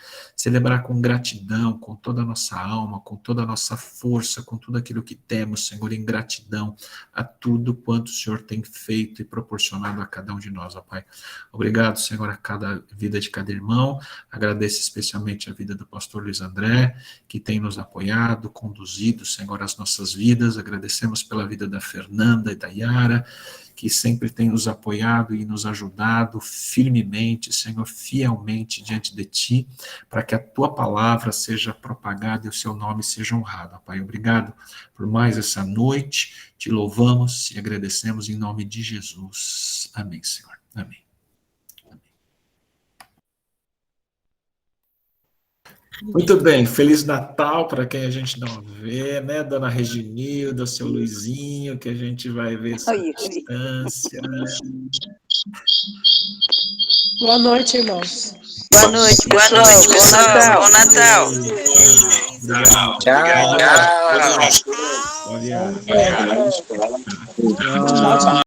com gratidão, com toda a nossa alma, com toda a nossa força, com tudo aquilo que temos, Senhor, em gratidão a tudo quanto o Senhor tem feito e proporcionado a cada um de nós, ó Pai. Obrigado, Senhor, a cada vida de cada irmão. Agradeço especialmente a vida do pastor Luiz André, que tem nos apoiado, conduzido, Senhor, as nossas vidas. Agradecemos pela vida da Fernanda e da Yara, que sempre tem nos apoiado e nos ajudado firmemente, Senhor, fielmente diante de Ti, para que a Tua palavra seja propagada e o Seu nome seja honrado. Pai, obrigado por mais essa noite, Te louvamos e agradecemos em nome de Jesus. Amém, Senhor. Amém. Muito bem, Feliz Natal para quem a gente não vê, né? Dona Reginilda, seu Luizinho, que a gente vai ver essa distância. Boa noite, irmãos. Boa noite, pessoal. Bom Natal. Obrigado. Tchau. Tchau.